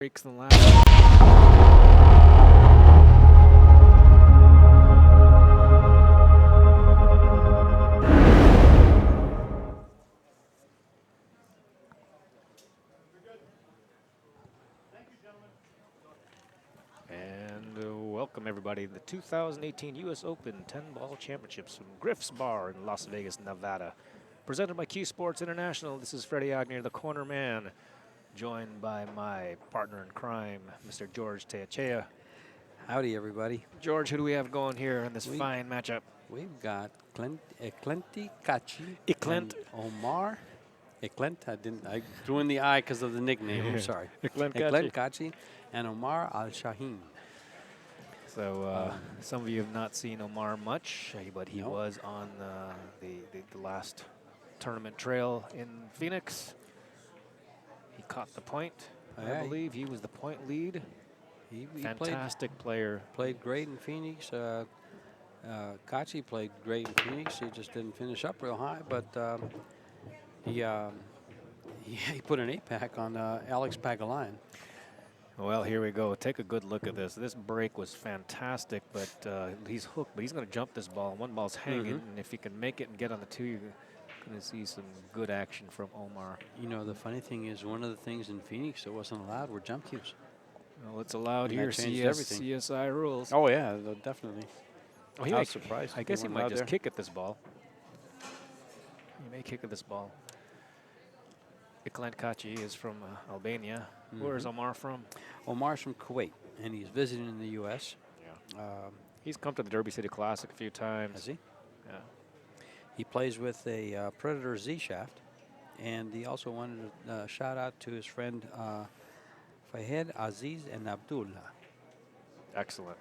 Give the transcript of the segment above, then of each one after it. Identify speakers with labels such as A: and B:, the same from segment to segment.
A: Breaks the last. And welcome everybody to the 2018 U.S. Open 10-ball championships from Griff's Bar in Las Vegas, Nevada. Presented by CueSports International. This is Freddie Agnew, the corner man, joined by my partner in crime, Mr. George Teachea.
B: Howdy, everybody.
A: George, who do we have going here in this fine matchup?
B: We've got Eklent Kaci
A: Eklent.
B: and Omar. Eklent, I threw in the I because of the nickname. I'm sorry.
A: Eklent
B: Eklent Kaci and Omar Al-Shaheen.
A: So some of you have not seen Omar much, but he
B: Nope.
A: was on the last tournament trail in Phoenix. He caught the point, I believe. He was the point lead.
B: He
A: Fantastic player.
B: played great in Phoenix. Kaci played great in Phoenix. He just didn't finish up real high, but he put an 8-pack on Alex Pagulayan.
A: Well, here we go. Take a good look at this. This break was fantastic, but he's hooked. But he's going to jump this ball. One ball's hanging, and if he can make it and get on the two, you're going to see some good action from Omar.
B: You know, the funny thing is, one of the things in Phoenix that wasn't allowed were jump cues.
A: Well, it's allowed
B: And
A: here.
B: that changed everything.
A: CSI rules.
B: Oh, yeah, definitely.
A: Oh, he
B: I
A: may-
B: was surprised.
A: I guess he
B: They
A: might
B: weren't
A: just
B: allowed
A: kick at this ball. He may kick at this ball. Eklent Kaci is from Albania. Where is Omar from?
B: Omar's from Kuwait, and he's visiting in the U.S.
A: Yeah. He's come to the Derby City Classic a few times.
B: Has he?
A: Yeah.
B: He plays with a Predator Z shaft, and he also wanted to shout out to his friend Fahed, Aziz, and Abdullah.
A: Excellent.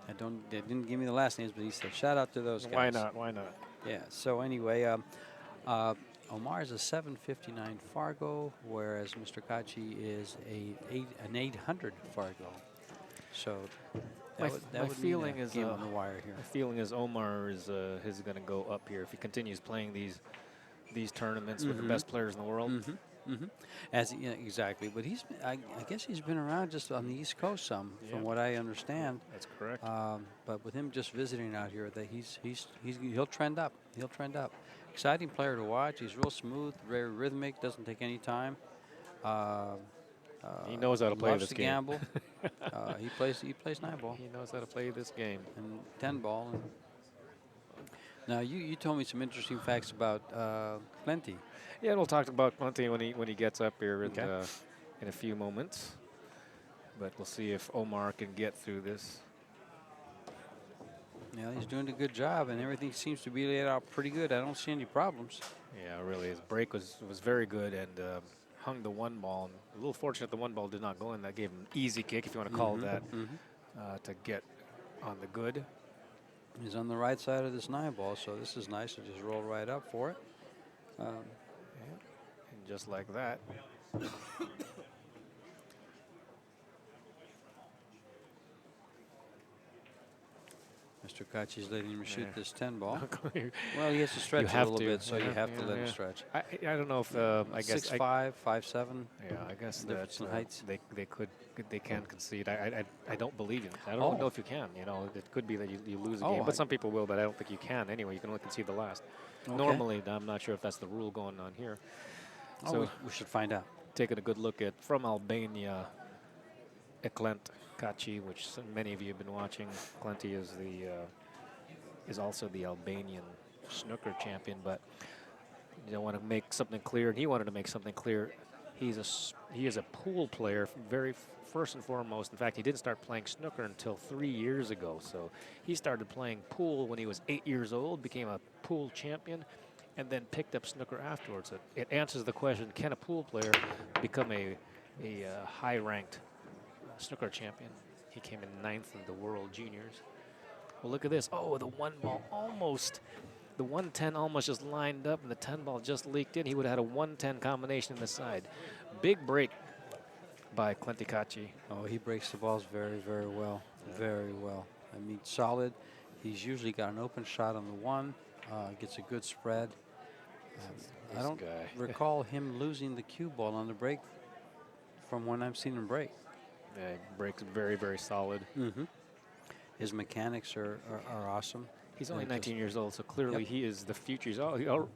B: They didn't give me the last names, but he said shout out to those guys.
A: Why not? Why not?
B: Yeah. So anyway, Omar is a 759 Fargo, whereas Mr. Kaci is an 800 Fargo. So that
A: my
B: would
A: feeling
B: mean a
A: is
B: game on the wire here.
A: my feeling is Omar is going to go up here if he continues playing these tournaments with the best players in the world.
B: Exactly, but I guess he's been around just on the East Coast some, from what I understand.
A: That's correct.
B: But with him just visiting out here, that he'll trend up. He'll trend up. Exciting player to watch. He's real smooth, very rhythmic. Doesn't take any time.
A: He knows how to play
B: loves
A: this
B: to
A: game.
B: gamble. He plays 9-ball
A: He knows how to play this game.
B: and 10-ball. Now you told me some interesting facts about Plenty.
A: Yeah, we'll talk about Conte when he gets up here
B: Okay.
A: in a few moments. But we'll see if Omar can get through this.
B: Yeah, he's doing a good job, and everything seems to be laid out pretty good. I don't see any problems.
A: Yeah, really, his break was very good and hung the one ball. And a little fortunate the one ball did not go in. That gave him an easy kick, if you want to call it that, to get on the good.
B: He's on the right side of this 9-ball, so this is nice to just roll right up for it.
A: And just like that.
B: Mr. Kaci's letting him shoot
A: Yeah.
B: this 10-ball.
A: You
B: Well, he has to stretch it a
A: have
B: little
A: to.
B: bit, so you have to let him
A: Yeah.
B: stretch.
A: I don't know if I guess
B: 6'5", 5'7".
A: yeah, I guess
B: difference
A: that
B: in heights.
A: they can concede. I don't believe it. I don't
B: Oh.
A: know if you can. You know, it could be that you lose a
B: Oh,
A: game, but
B: I-
A: some people will. But I don't think you can. Anyway, you can only concede the last.
B: Okay.
A: Normally, I'm not sure if that's the rule going on here.
B: Oh,
A: So
B: we should find out.
A: taking a good look at from Albania, Eklent Kaci, which many of you have been watching. Eklent is also the Albanian snooker champion, but you don't want to make something clear. And he wanted to make something clear. He is a pool player, first and foremost. In fact, he didn't start playing snooker until 3 years ago. So he started playing pool when he was 8 years old, became a pool champion, and then picked up snooker afterwards. It answers the question: can a pool player become a high-ranked snooker champion? He came in 9th in the World Juniors. Well, look at this. Oh, the one ball almost. The 110 almost just lined up, and the 10 ball just leaked in. He would have had a 110 combination in the side. Big break by Eklent Kaci.
B: Oh, he breaks the balls very, very well. Very well. I mean, solid. He's usually got an open shot on the one. Gets a good spread. I don't
A: guy.
B: recall him losing the cue ball on the break from when I've seen him break.
A: Yeah, he breaks very, very solid.
B: Mm-hmm. His mechanics are awesome.
A: He's only
B: They're
A: 19 years old, so clearly
B: Yep.
A: he is the future.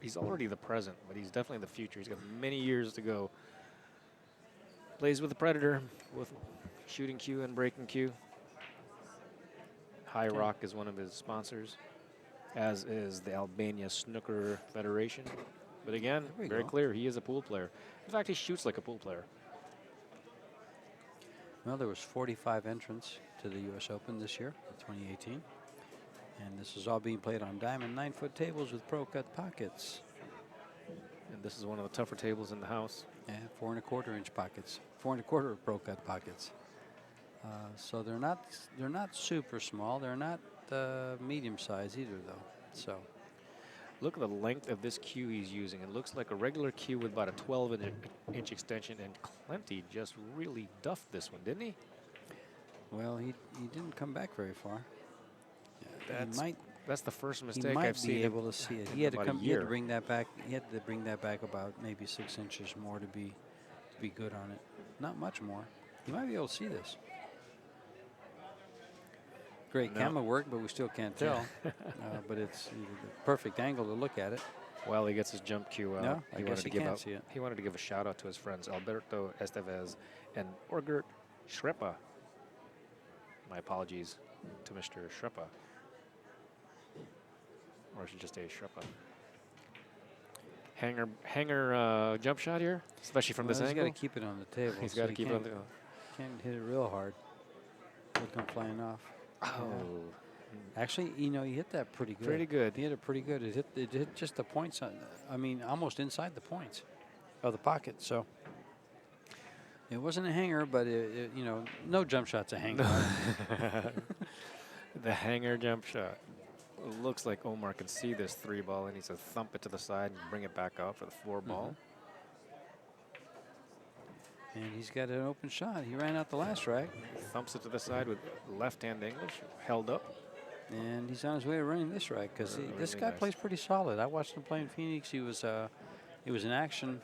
A: He's already the present, but he's definitely the future. He's got many years to go. Plays with the Predator, with shooting cue and breaking cue. High
B: Okay.
A: Rock is one of his sponsors, as is the Albania Snooker Federation. But again,
B: There we
A: very
B: go.
A: clear, he is a pool player. In fact, he shoots like a pool player.
B: Well, there was 45 entrants to the U.S. Open this year, 2018. And this is all being played on diamond 9-foot tables with pro-cut pockets.
A: And this is one of the tougher tables in the house.
B: And 4 1/4 inch pockets, 4 1/4 pro-cut pockets. So they're not super small. They're not medium size either, though. So
A: Look at the length of this cue he's using. It looks like a regular cue with about a 12-inch extension, and Clenty just really duffed this one, didn't he?
B: well, he didn't come back very far.
A: That's the first
B: He
A: mistake
B: might
A: I've seen
B: be
A: him
B: able to see it.
A: in
B: He had to
A: about a
B: come. He had to
A: year.
B: bring that back. He had to bring that back about maybe 6 inches more to be good on it. Not much more. You might be able to see this. Great
A: No.
B: camera work, but we still can't tell. But it's the perfect angle to look at it.
A: While he gets his jump cue out,
B: No, I guess he can't see it.
A: He wanted to give a shout out to his friends Alberto Estevez and Orgert Schrepa. My apologies to Mr. Schrepa. Or I should just say Schrepa. Hanger jump shot here, especially from this
B: He's
A: angle.
B: got to keep it on the table.
A: He's
B: so
A: got to
B: he
A: keep it on the.
B: can't hit it real hard. It'll come flying off.
A: Oh,
B: Actually, he hit that pretty good.
A: pretty good.
B: He hit it pretty good. It hit just the points. I mean, almost inside the points of the pocket. So it wasn't a hanger, but no jump shot's a hanger.
A: The hanger jump shot. It looks like Omar can see this 3-ball and he's to thump it to the side and bring it back out for the 4-ball.
B: And he's got an open shot. He ran out the last rack,
A: Thumps it to the side with left-hand English, held up.
B: and he's on his way to running this rack because this
A: Really
B: guy
A: nice.
B: plays pretty solid. I watched him play in Phoenix. He was in action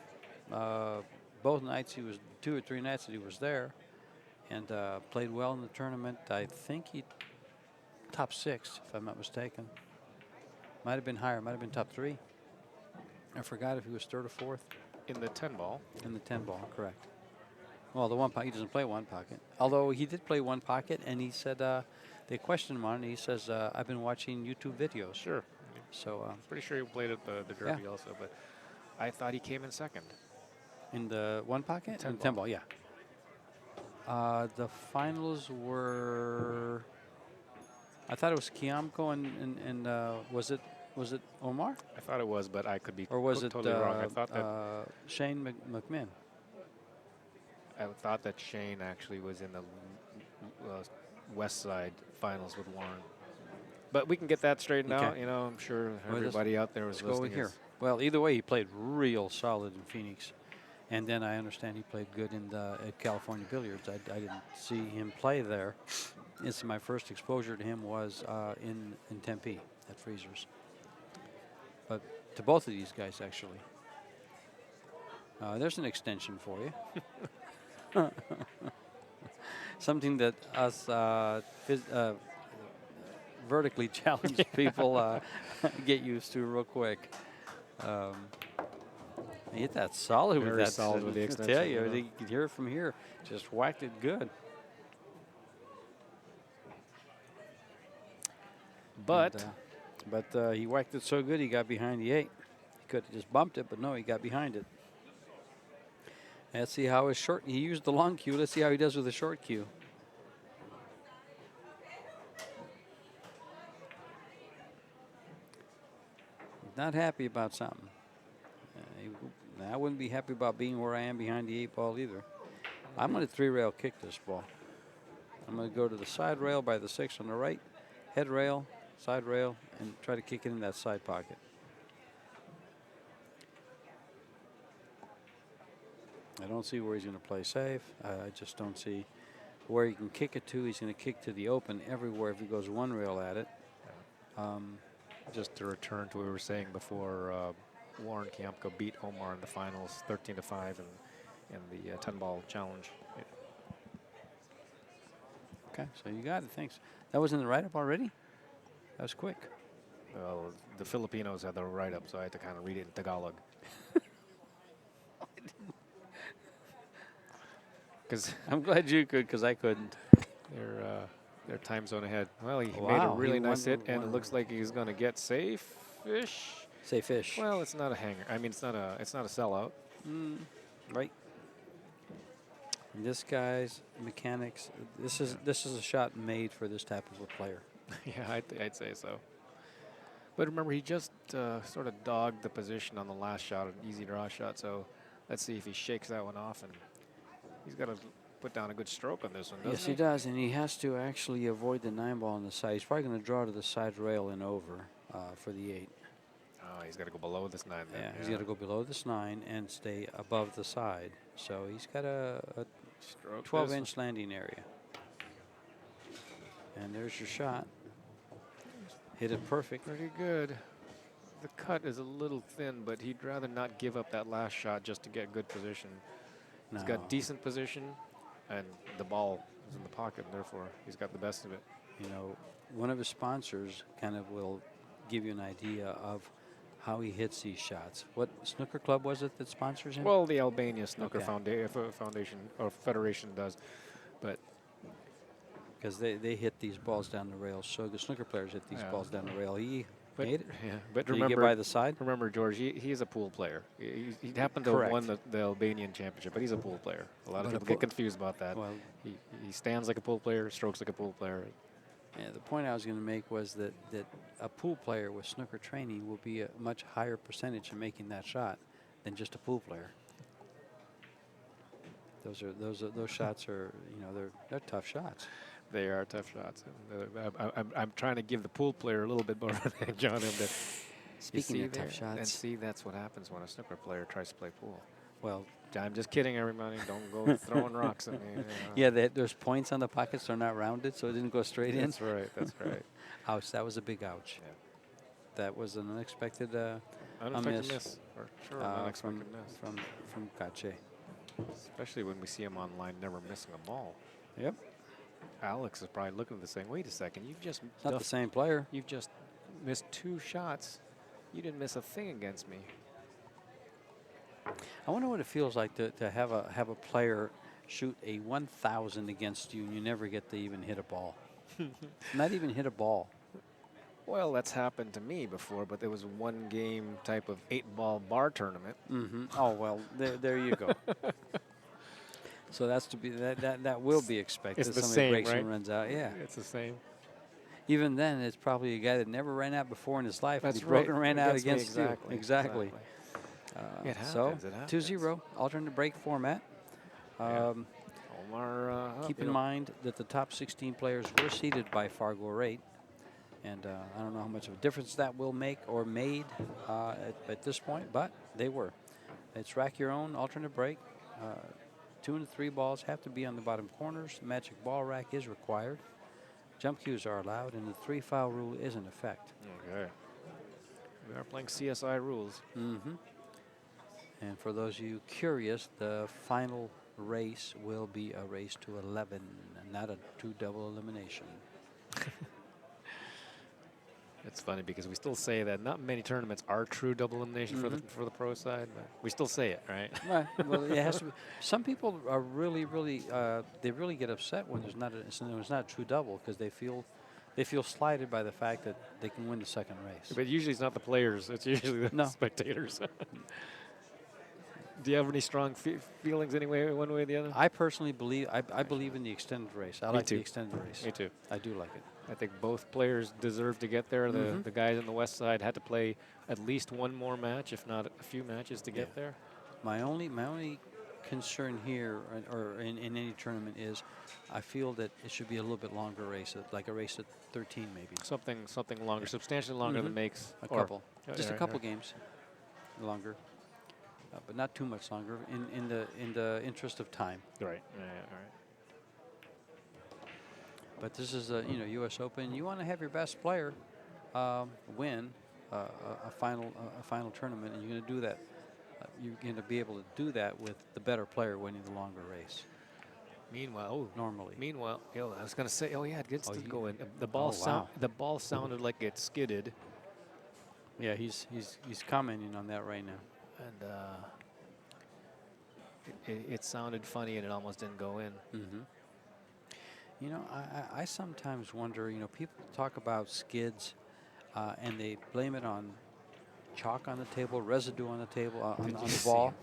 B: both nights. He was 2 or 3 nights that he was there, and played well in the tournament. I think he top 6, if I'm not mistaken. Might have been higher. Might have been top 3. I forgot if he was 3rd or 4th
A: In the 10-ball.
B: in the 10-ball. Correct. Well, the 1 pocket, he doesn't play 1 pocket. Although he did play 1 pocket, and he said they questioned him on it. And he says, "I've been watching YouTube videos."
A: Sure.
B: So
A: Pretty sure he played at the Derby also, but I thought he came in second.
B: in the 1 pocket,
A: 10
B: in the 10-ball, yeah. The finals were. I thought it was Kiamko and was it Omar
A: I thought it was, but I could be
B: or was it
A: totally wrong. I thought that
B: Shane McMahon?
A: Shane actually was in the West Side finals with Warren. But we can get that straightened
B: Okay.
A: out. I'm sure
B: Well,
A: everybody out there was
B: Let's go over
A: listening.
B: here. Well, either way, he played real solid in Phoenix, and then I understand he played good at California Billiards. I didn't see him play there. It's my first exposure to him was in Tempe at Freezers. But to both of these guys, actually. There's an extension for you. Something that us vertically challenged people get used to real quick. He hit that solid with
A: Very
B: that.
A: solid with the
B: I
A: extension,
B: tell you,
A: yeah.
B: you could hear it from here. Just whacked it good.
A: But
B: But he whacked it so good he got behind the 8. He could have just bumped it, but no, he got behind it. Let's see how his short. He used the long cue. Let's see how he does with the short cue. He's not happy about something. I wouldn't be happy about being where I am behind the 8-ball either. I'm going to 3-rail kick this ball. I'm going to go to the side rail by the 6 on the right, head rail, side rail, and try to kick it in that side pocket. I don't see where he's going to play safe. I just don't see where he can kick it to. He's going to kick to the open everywhere if he goes 1 rail at it.
A: just to return to what we were saying before, Warren Kiamko beat Omar in the finals 13-5 in the 10-ball challenge.
B: Okay, so you got it. Thanks. That was in the write-up already? That was quick.
A: Well, the Filipinos had the write-up, so I had to kind of read it in Tagalog. Because
B: I'm glad you could, because I couldn't.
A: their time zone ahead. Well, he made a
B: Wow,
A: really
B: he
A: nice hit, and it
B: won-
A: looks like he's going to get safe-ish.
B: Say fish.
A: Well, it's not a hanger. I mean, it's not a sellout.
B: Right. And this guy's mechanics. This is a shot made for this type of a player.
A: Yeah, I'd say so. But remember, he just sort of dogged the position on the last shot, an easy draw shot. So let's see if he shakes that one off, and he's got to put down a good stroke on this one, doesn't
B: Yes, he does, and he has to actually avoid the 9-ball on the side. He's probably going to draw to the side rail and over for the 8.
A: Oh, he's got to go below this 9 then.
B: Yeah, he's got to go below this 9 and stay above the side. So he's got a
A: Stroke
B: 12-inch landing area. And there's your shot. Hit it perfect.
A: Pretty good. The cut is a little thin, but he'd rather not give up that last shot just to get good position. He's got decent position, and the ball is in the pocket, and therefore he's got the best of it.
B: You know, one of his sponsors kind of will give you an idea of how he hits these shots. What snooker club was it that sponsors him?
A: Well, the Albania Snooker
B: Okay.
A: Foundation or Federation does, but
B: Because they hit these balls down the rail. So the snooker players hit these balls down the rail. He made it.
A: Yeah, but
B: Did he
A: remember,
B: get by the side?
A: remember, George, he's a pool player. He happened to have won the Albanian championship, but he's a pool player. A lot of people get confused about that.
B: Well,
A: He stands like a pool player, strokes like a pool player.
B: yeah, the point I was going to make was that a pool player with snooker training will be a much higher percentage in making that shot than just a pool player. Those shots are, you know, they're tough shots.
A: They are tough shots. I'm trying to give the pool player a little bit more of an edge on him.
B: Speaking of tough shots,
A: and see, that's what happens when a snooker player tries to play pool.
B: well,
A: I'm just kidding, everybody. Don't go throwing rocks at me. You know.
B: yeah, there's points on the pockets. They're not rounded, so it didn't go straight in.
A: That's right. That's right.
B: Ouch! That was a big ouch.
A: Yeah.
B: That was an unexpected
A: Unexpected miss. Or sure, unexpected miss.
B: from Kaci.
A: Especially when we see him online, never missing a ball.
B: Yep.
A: Alex is probably looking at this saying, "Wait a second, you've just
B: Not the same player.
A: You've just missed 2 shots. You didn't miss a thing against me."
B: I wonder what it feels like to have a player shoot a 1,000 against you and you never get to even hit a ball. Not even hit a ball.
A: Well, that's happened to me before, but there was one game type of 8-ball bar tournament.
B: Mm-hmm. Oh well, there you go. So that's to be that will be expected.
A: It's the
B: Somebody
A: same,
B: breaks
A: right?
B: and runs out. Yeah.
A: It's the same.
B: Even then, it's probably a guy that never ran out before in his life.
A: That's
B: He broke
A: right.
B: and ran out
A: Against me,
B: against you. Exactly.
A: It
B: So
A: happens, it happens.
B: 2-0 alternate break format.
A: Omar,
B: Keep in mind that the top 16 players were seeded by Fargo rate. And I don't know how much of a difference that will make or made at this point, but they were. It's rack your own alternate break. 2 and 3 balls have to be on the bottom corners. The magic ball rack is required. Jump cues are allowed, and the 3-foul rule is in effect.
A: Okay. We are playing CSI rules.
B: Mm-hmm. And for those of you curious, the final race will be a race to 11, not a 2 double elimination.
A: It's funny because we still say that not many tournaments are true double elimination for the pro side, but we still say it, right?
B: Right. Well, it has to be. Some people are really they really get upset when there's not a true double because they feel slighted by the fact that they can win the second race.
A: But usually it's not the players; it's usually the spectators. Do you have any strong feelings anyway, one way or the other?
B: I personally believe I believe in the extended race. I like the extended race.
A: Me too.
B: I do like it.
A: I think both players deserve to get there. The guys on the west side had to play at least one more match, if not a few matches, to get there.
B: My only concern here, or in any tournament, is I feel that it should be a little bit longer race, like a race at 13 maybe.
A: Something longer, substantially longer than makes
B: a couple, just a couple games longer, but not too much longer in the interest of time.
A: Right. Yeah, right.
B: But this is a U.S. Open. You want to have your best player win a final tournament, and you're going to do that. You're going to be able to do that with the better player winning the longer race. normally.
A: Meanwhile, I was gonna say, oh yeah, it gets
B: Oh,
A: to
B: you-
A: go in.
B: Oh, wow.
A: The ball sounded like it skidded,
B: Yeah, he's commenting on that right now.
A: and it sounded funny, and it almost didn't go in.
B: Mm-hmm. You know, I sometimes wonder, you know, people talk about skids and they blame it on chalk on the table, residue on the table, on
A: Did
B: the
A: you see
B: ball.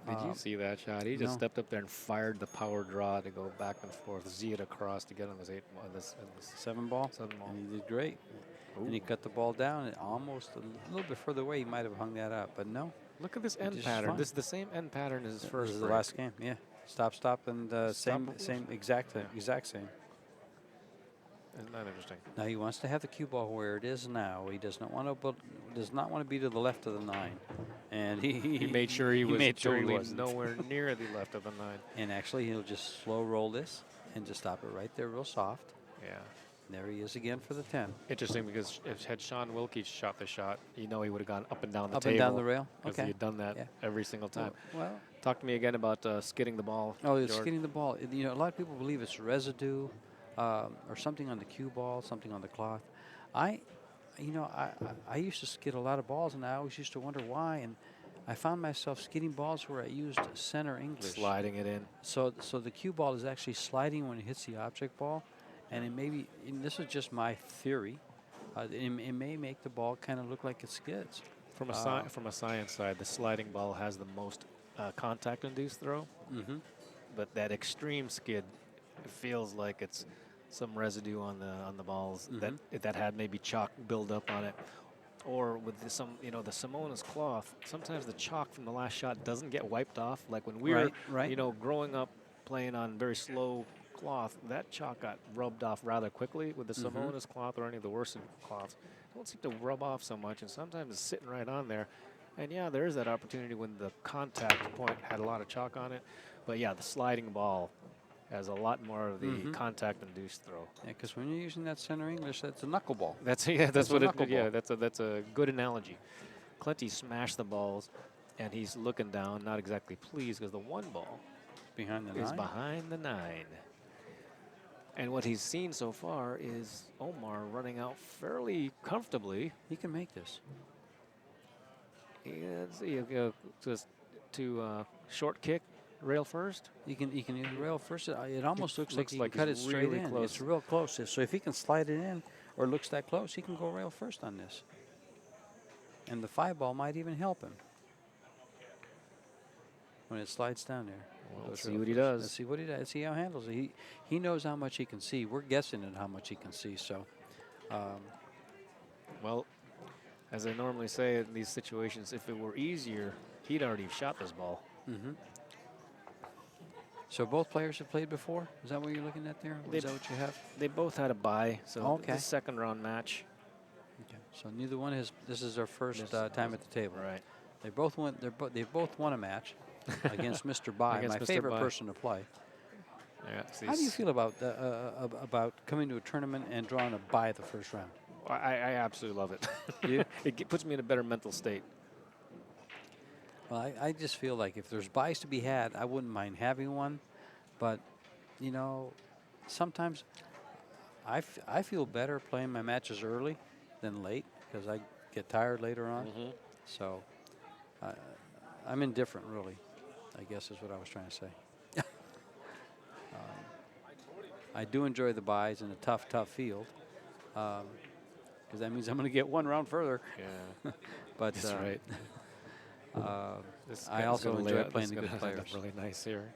A: Did you see that shot? He just
B: No.
A: stepped up there and fired the power draw to go back and forth, Z it across to get on this
B: 7 ball.
A: 7 ball.
B: And he did great. And he
A: Ooh.
B: cut the ball down and almost a little bit further away. He might have hung that up, but no.
A: Look at this
B: It
A: end
B: just
A: pattern.
B: fine.
A: This is the same end pattern as his
B: This
A: first
B: is the
A: break.
B: last game. Yeah. Stop, and same exact same.
A: Isn't that interesting?
B: Now he wants to have the cue ball where it is now. He does not want to be to the left of the 9, and
A: He made sure he was
B: made sure he
A: totally
B: wasn't.
A: nowhere near the left of the 9.
B: And actually, he'll just slow roll this and just stop it right there, real soft.
A: Yeah.
B: There he is again for the 10.
A: Interesting, because if had Sean Wilkie shot the shot, he would have gone up and down the
B: Up
A: table.
B: and down the rail.
A: Because
B: Okay.
A: he had done that
B: Yeah.
A: every single time.
B: Well,
A: Talk to me again about skidding the ball.
B: oh, it's
A: George.
B: skidding the ball. You know, a lot of people believe it's residue or something on the cue ball, something on the cloth. I used to skid a lot of balls, and I always used to wonder why. And I found myself skidding balls where I used center English.
A: Sliding it in.
B: So the cue ball is actually sliding when it hits the object ball, and it may be. And this is just my theory. It may make the ball kind of look like it skids.
A: From a science side, the sliding ball has the most contact-induced throw.
B: Mm-hmm.
A: But that extreme skid, it feels like it's some residue on the balls that had maybe chalk build up on it, or with the Simonis cloth. Sometimes the chalk from the last shot doesn't get wiped off. Like when we were, growing up playing on very slow cloth, that chalk got rubbed off rather quickly. With the Simonis cloth or any of the worsted cloths, it don't seem to rub off so much, and sometimes it's sitting right on there. And yeah, there is that opportunity when the contact point had a lot of chalk on it. But yeah, the sliding ball has a lot more of the contact-induced throw.
B: Yeah, because when you're using that center English, that's a knuckleball.
A: That's what it. Yeah, that's a good analogy. Clenty smashed the balls, and he's looking down, not exactly pleased, because the 1 ball
B: Behind the 9?
A: is behind the 9. And what he's seen so far is Omar running out fairly comfortably.
B: He can make this.
A: Let's see, just to short kick, rail first.
B: He can either rail first. It almost looks like he
A: like
B: can cut it
A: he's
B: straight
A: really
B: in.
A: close.
B: It's real close. So if he can slide it in or looks that close, he can go rail first on this. And the 5 ball might even help him when it slides down there.
A: Well, let's see what he does.
B: Let's see what he does. Let's see how he handles it. He knows how much he can see. We're guessing at how much he can see. So,
A: well, as I normally say in these situations, if it were easier, he'd already shot this ball.
B: So both players have played before? Is that what you're looking at there? Is that what you have?
A: They both had a bye, so
B: Okay.
A: the second round match.
B: Okay. So neither one has. This is their first time at the table.
A: Right.
B: They both went. They both won a match against Mr. Bai,
A: Against
B: my
A: Mr.
B: favorite
A: Bai.
B: person to play.
A: Yeah,
B: How do you feel about coming to a tournament and drawing a bye the first round?
A: I absolutely love it.
B: You?
A: It puts me in a better mental state.
B: Well, I just feel like if there's buys to be had, I wouldn't mind having one. But, you know, sometimes I feel better playing my matches early than late because I get tired later on. So I'm indifferent, really, I guess is what I was trying to say. I do enjoy the buys in a tough field because that means I'm going to get 1 round further.
A: Yeah,
B: but
A: that's right.
B: I also enjoy playing the good players.
A: Really nice here.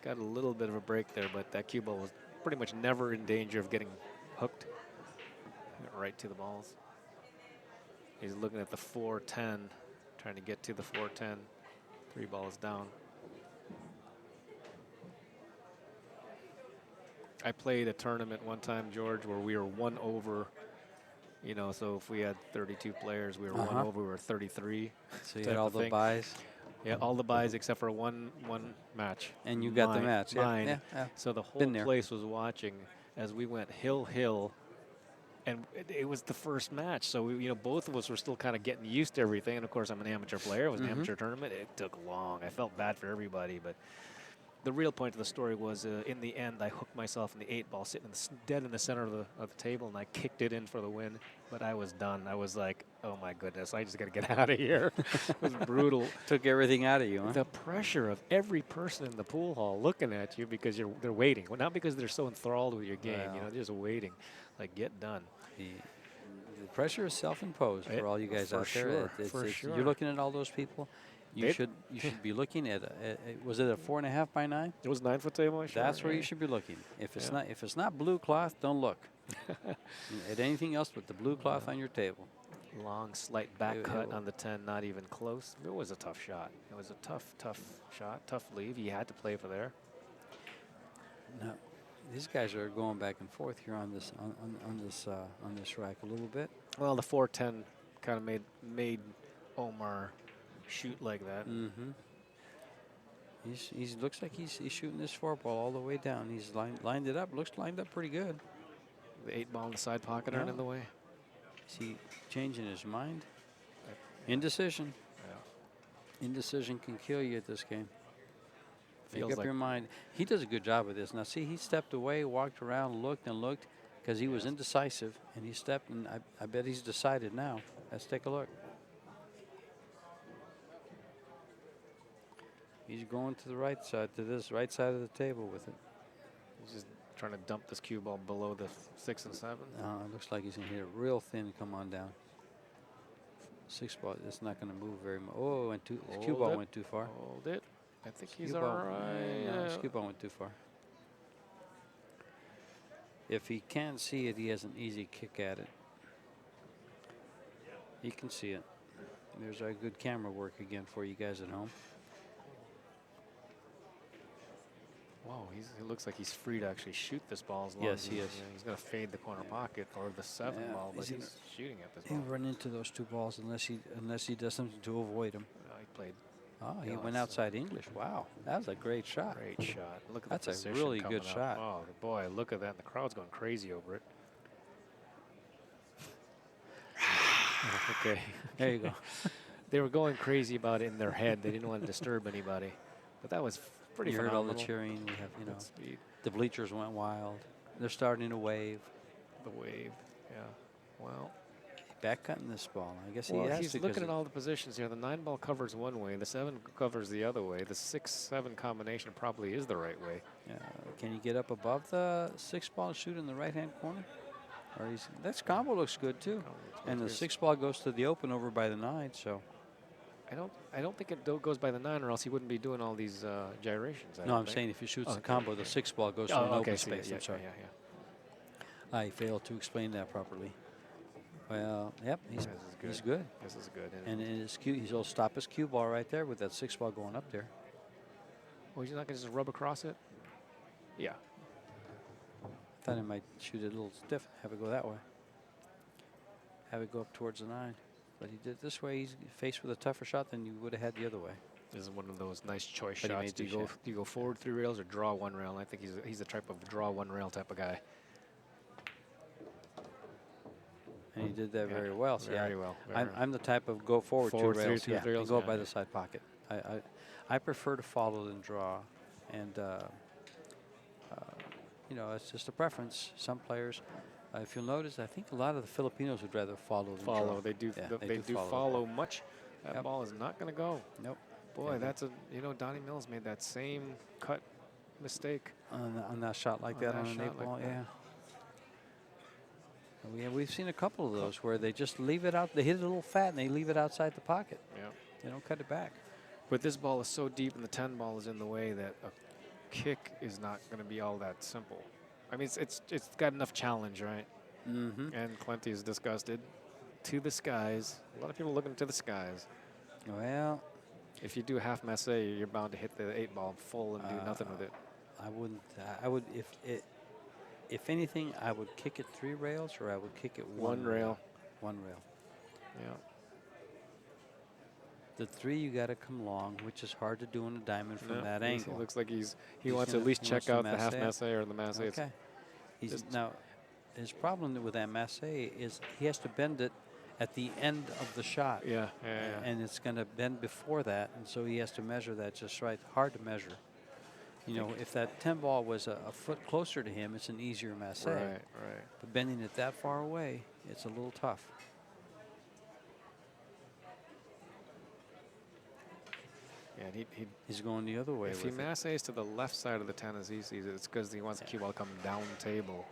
A: Got a little bit of a break there, but that cue ball was pretty much never in danger of getting hooked right to the balls. He's looking at the 4-10, trying to get to the 4-10. 3 balls down. I played a tournament one time, George, where we were 1 over. You know, so if we had 32 players, we were 1 over. We were 33.
B: So you had all the buys.
A: Yeah, all the buys except for one match.
B: And you got the match.
A: Mine.
B: Yeah.
A: So the whole place was watching as we went hill, and it was the first match. So we, both of us were still kind of getting used to everything. And of course, I'm an amateur player. It was an amateur tournament. It took long. I felt bad for everybody, but the real point of the story was in the end, I hooked myself in the 8-ball sitting dead in the center of the table, and I kicked it in for the win. But I was done. I was like, oh my goodness, I just got to get out of here. It was brutal.
B: Took everything out of you, huh?
A: The pressure of every person in the pool hall looking at you because they're waiting. Well, not because they're so enthralled with your game.
B: Well.
A: You know, they're just waiting. Like, get done.
B: The pressure is self-imposed for all you guys out there.
A: Sure.
B: You're looking at all those people. You should be looking at was it a 4.5 by 9?
A: It was 9-foot table.
B: That's where you should be looking. If it's not blue cloth, don't look at anything else but the blue cloth on your table.
A: Long, slight back cut on the 10, not even close. It was a tough shot. It was a tough shot, tough leave. He had to play for there.
B: Now, these guys are going back and forth here on this rack a little bit.
A: Well, the 410 kind of made Omar shoot like that.
B: Mm-hmm. He looks like he's shooting this 4-ball all the way down. He's lined it up. Looks lined up pretty good.
A: The 8-ball in the side pocket aren't in the way.
B: Is he changing his mind? Indecision.
A: Yeah.
B: Indecision can kill you at this game. Make
A: Feels
B: up
A: like
B: your mind. He does a good job with this. Now, see, he stepped away, walked around, looked and looked because he was indecisive, and he stepped, and I bet he's decided now. Let's take a look. He's going to the right side, to this right side of the table with it.
A: He's just trying to dump this cue ball below the 6 and 7.
B: It looks like he's going to hit it real thin, come on down. 6-ball, it's not going to move very much. Oh, his cue ball went too far.
A: Hold it. I think he's
B: Cue
A: all
B: ball,
A: right.
B: No, his cue ball went too far. If he can't see it, he has an easy kick at it. He can see it. There's our good camera work again for you guys at home.
A: Wow, he looks like he's free to actually shoot this ball as long
B: Yes,
A: as
B: he is.
A: he's going to fade the corner pocket or the 7 ball, but he's shooting at this
B: He'll
A: ball.
B: run into those 2 balls unless he does something to avoid them.
A: He played.
B: Oh, he went outside English. Wow, that was a great shot.
A: Great shot. Look at
B: That's
A: the
B: a
A: position
B: really
A: coming
B: good
A: up.
B: shot.
A: Oh, boy, look at that. The crowd's going crazy over it. Okay.
B: There you go.
A: They were going crazy about it in their head. They didn't want to disturb anybody. But that was pretty
B: You heard
A: phenomenal.
B: all the cheering. We have,
A: Good speed.
B: the bleachers went wild. They're starting to wave.
A: The wave. Yeah. Well,
B: Back cutting this ball. I guess
A: well,
B: he has
A: he's
B: to.
A: looking at all the positions here. The 9 ball covers one way. The 7 covers the other way. The 6-7 combination probably is the right way.
B: Can you get up above the 6 ball and shoot in the right-hand corner? Or that combo looks good too. And the 6 ball goes to the open over by the 9. So
A: I don't think it goes by the 9, or else he wouldn't be doing all these gyrations.
B: no, I'm saying if he shoots the combo, the 6 ball goes to an open space. I'm sorry.
A: Yeah.
B: I failed to explain that properly. Well, yep, he's
A: This is good.
B: he's good.
A: This is good.
B: And in his cue, he'll stop his cue ball right there with that 6 ball going up there.
A: Oh, he's not going to just rub across it? Yeah.
B: Thought he might shoot it a little stiff, have it go that way. Have it go up towards the 9. But he did it this way. He's faced with a tougher shot than you would have had the other way.
A: This is one of those nice choice
B: But he
A: shots.
B: made
A: Do
B: two
A: you go forward 3 rails or draw 1 rail? I think he's the type of draw 1 rail type of guy.
B: And he did that very well. So
A: Very well.
B: I'm the type of go forward 2 rails.
A: two rails,
B: Go
A: yeah.
B: by the side pocket. I prefer to follow than draw. And, it's just a preference. Some players, if you'll notice, I think a lot of the Filipinos would rather follow than draw.
A: They do.
B: Yeah,
A: they do follow much. That ball is not going to go.
B: Nope.
A: Boy, that's Donnie Mills made that same cut mistake
B: On that shot like that on an 8 ball, yeah. We've seen a couple of those where they just leave it out. They hit it a little fat and they leave it outside the pocket.
A: Yeah.
B: They don't cut it back.
A: But this ball is so deep and the 10 ball is in the way that a kick is not going to be all that simple. I mean, it's got enough challenge, right?
B: Mm-hmm.
A: And Clenty is disgusted. To the skies. A lot of people looking to the skies.
B: Well,
A: If you do half masse, you're bound to hit the 8 ball full and do nothing with it.
B: I wouldn't. I would if anything, I would kick it 3 rails or I would kick it 1
A: rail.
B: 1 rail.
A: Yeah.
B: The 3 you got to come long, which is hard to do in a diamond from that angle.
A: It looks like he
B: He's
A: wants to at least check
B: wants to
A: out the half
B: masse.
A: masse or the masse.
B: Okay. Now, his problem with that masse is he has to bend it at the end of the shot.
A: Yeah.
B: And it's going to bend before that, and so he has to measure that just right. Hard to measure. You know, if that 10 ball was a foot closer to him, it's an easier masse.
A: Right, right.
B: But bending it that far away, it's a little tough.
A: Yeah,
B: He's going the other way
A: if he
B: with it.
A: masses to the left side of the tennis, he sees it. It's because he wants the cue ball come down table.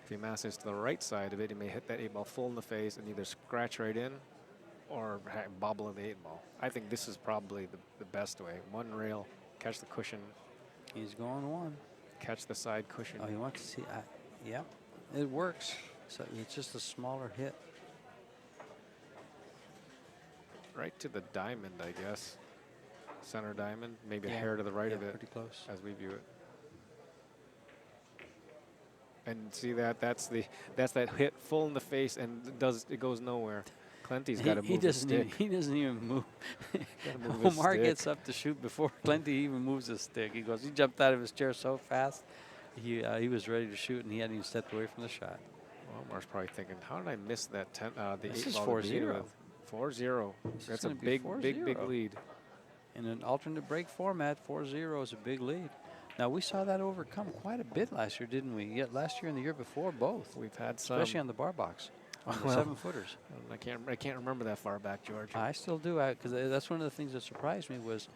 A: If he masses to the right side of it, he may hit that 8-ball full in the face and either scratch right in or bobble in the 8-ball. I think this is probably the best way. One rail, catch the cushion.
B: He's going one.
A: Catch the side cushion.
B: Oh, he wants to see. Yep, it works. So it's just a smaller hit.
A: Right to the diamond, I guess. Center diamond, maybe a hair to the right of it.
B: Pretty close.
A: As we view it. And see that's that hit full in the face, and it goes nowhere. Clenty's got to move his stick.
B: He doesn't even move.
A: Move his
B: Omar
A: stick.
B: gets up to shoot before Clenty even moves his stick. He jumped out of his chair so fast. He was ready to shoot, and he hadn't even stepped away from the shot.
A: Well, Omar's probably thinking, how did I miss that the
B: This
A: 8
B: is
A: ball
B: 4-0.
A: 4-0. That's a big lead.
B: In an alternate break format, 4-0 is a big lead. Now, we saw that overcome quite a bit last year, didn't we? Yet last year and the year before, both.
A: We've had some.
B: Especially on the bar box, on the
A: Well,
B: 7-footers.
A: I can't remember that far back, George.
B: I still do, because that's one of the things that surprised me was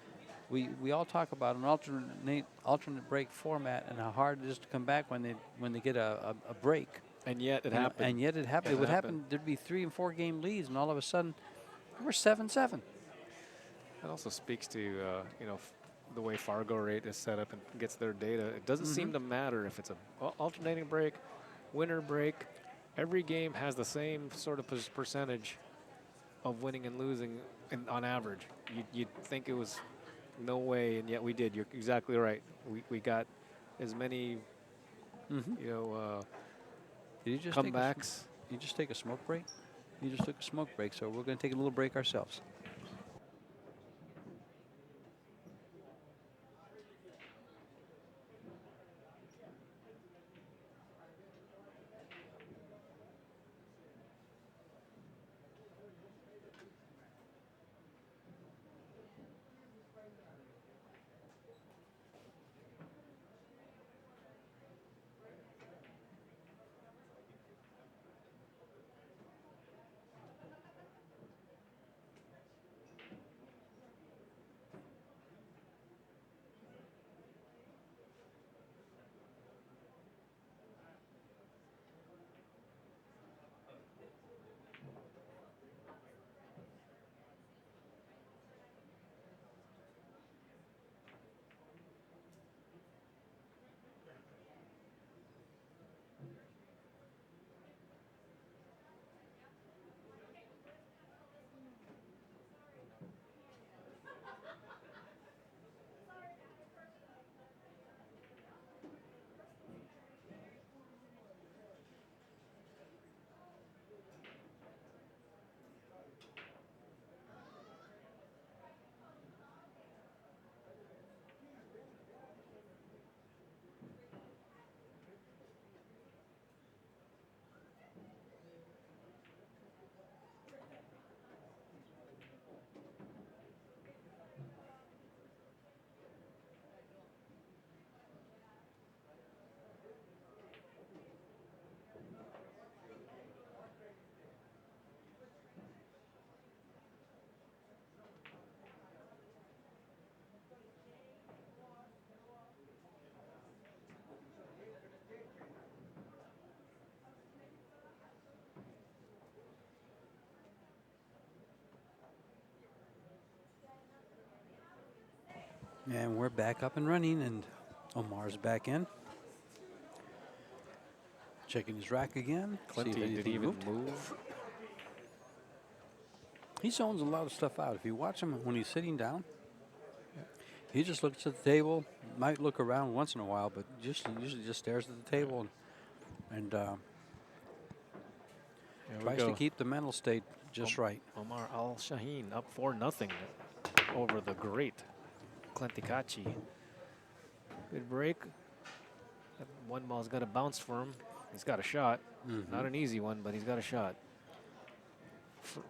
B: we all talk about an alternate break format and how hard it is to come back when they get a break.
A: And yet it happened.
B: And yet it happened. It would happen. There'd be 3 and 4 game leads, and all of a sudden, we're 7-7.
A: It also speaks to you know, the way Fargo rate is set up and gets their data. It doesn't seem to matter if it's a alternating break, winner break. Every game has the same sort of percentage of winning and losing on average. You'd think it was no way, and yet we did. You're exactly right. We got as many you know
B: Did you just
A: comebacks.
B: You just take a smoke break? You just took a smoke break, so we're going to take a little break ourselves. And we're back up and running, and Omar's back in. Checking his rack again.
A: Clenty, did he even move?
B: He zones a lot of stuff out. If you watch him when he's sitting down, he just looks at the table, might look around once in a while, but usually just stares at the table and tries to keep the mental state just right.
A: Omar Al-Shaheen up 4-0 over the great Eklent Kaci. Good break. That one ball's got a bounce for him. He's got a shot. Not an easy one, but he's got a shot.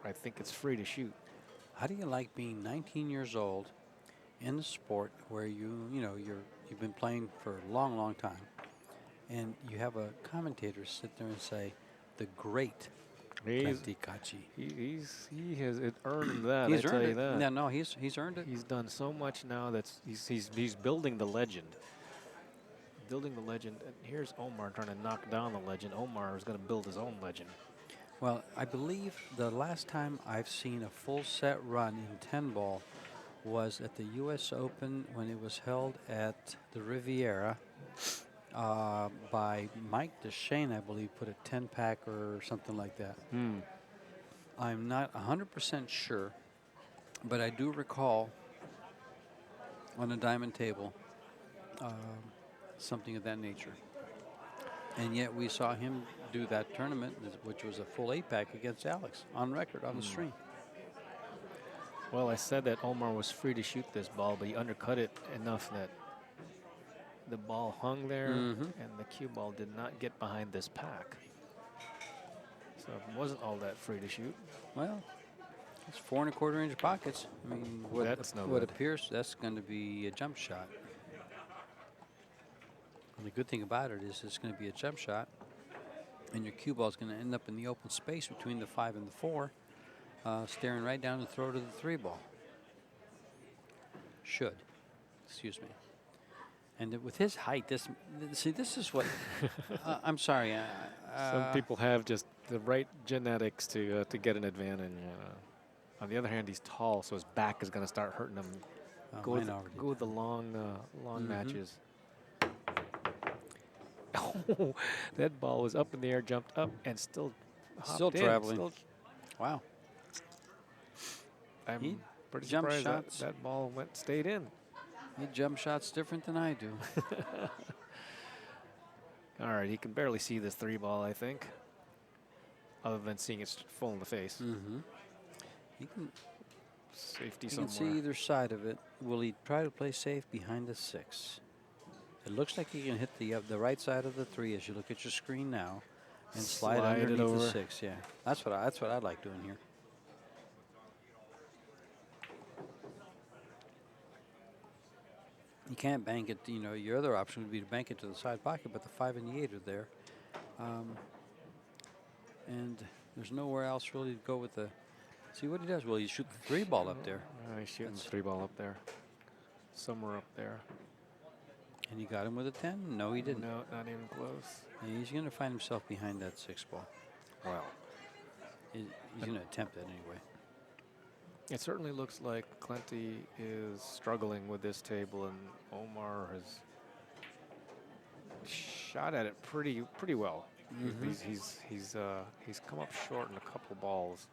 A: I think it's free to shoot.
B: How do you like being 19 years old in the sport where you've been playing for a long, long time, and you have a commentator sit there and say, "The great Eklent Kaci."
A: He has earned that.
B: He's
A: I tell
B: earned
A: you
B: it.
A: that.
B: Yeah, no, he's earned it.
A: He's done so much now that he's building the legend. Building the legend. And here's Omar trying to knock down the legend. Omar is going to build his own legend.
B: Well, I believe the last time I've seen a full set run in 10 ball was at the U.S. Open when it was held at the Riviera by Mike DeShane, I believe, put a 10-pack or something like that. I'm not 100% sure, but I do recall on a diamond table something of that nature. And yet we saw him do that tournament, which was a full 8-pack against Alex, on record, on the stream.
A: Well, I said that Omar was free to shoot this ball, but he undercut it enough that the ball hung there, and the cue ball did not get behind this pack. So it wasn't all that free to shoot.
B: Well, it's 4 1/4 inch pockets. I mean, what appears, that's going to be a jump shot. And the good thing about it is it's going to be a jump shot, and your cue ball is going to end up in the open space between the 5 and the 4, staring right down the throat of the 3 ball. Should. Excuse me. And with his height, this is what I'm sorry.
A: Some people have just the right genetics to get an advantage. On the other hand, he's tall, so his back is going to start hurting him. Go with the long matches. Oh, that ball was up in the air, jumped up, and still
B: traveling. Wow.
A: I'm pretty surprised that ball stayed in.
B: He jump shots different than I do.
A: All right, he can barely see this 3 ball, I think, other than seeing it full in the face.
B: He can
A: safety
B: you
A: somewhere.
B: can see either side of it. Will he try to play safe behind the 6? It looks like he can hit the right side of the 3 as you look at your screen now, and slide underneath
A: it over
B: the 6. Yeah, that's what I like doing here. You can't bank it. You know, your other option would be to bank it to the side pocket, but the 5 and the 8 are there, and there's nowhere else really to go with the. See what he does. Well, you shoot the 3 ball up there.
A: He's shooting the 3 ball up there, somewhere up there.
B: And he got him with a 10? No, he didn't.
A: No, not even close.
B: Yeah, he's going to find himself behind that 6 ball.
A: Wow.
B: He's going to attempt it anyway.
A: It certainly looks like Clenty is struggling with this table, and Omar has shot at it pretty well. He's come up short in a couple balls.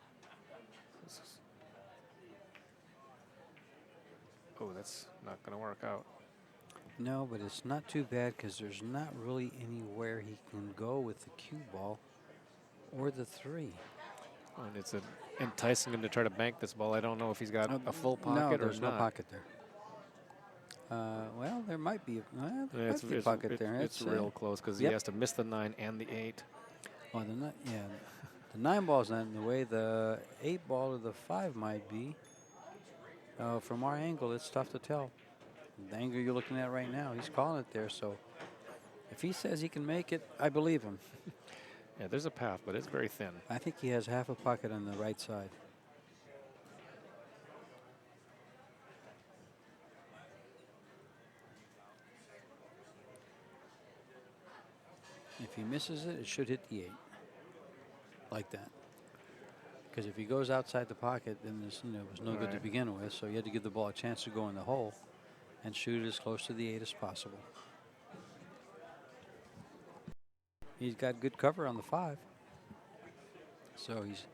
A: Oh, that's not going to work out.
B: No, but it's not too bad because there's not really anywhere he can go with the cue ball or the 3.
A: And it's enticing him to try to bank this ball. I don't know if he's got a full pocket or not.
B: No, there's no pocket there. Well, there might be a pocket there.
A: It's real close because he has to miss the 9 and the 8.
B: Well, the 9 ball's not in the way. The 8 ball or the 5 might be. From our angle, it's tough to tell. The angle you're looking at right now, he's calling it there. So if he says he can make it, I believe him.
A: Yeah, there's a path, but it's very thin.
B: I think he has half a pocket on the right side. If he misses it, it should hit the 8. Like that. Because if he goes outside the pocket, then there's, it was no good to begin with. So you had to give the ball a chance to go in the hole and shoot it as close to the 8 as possible. He's got good cover on the 5. So he's...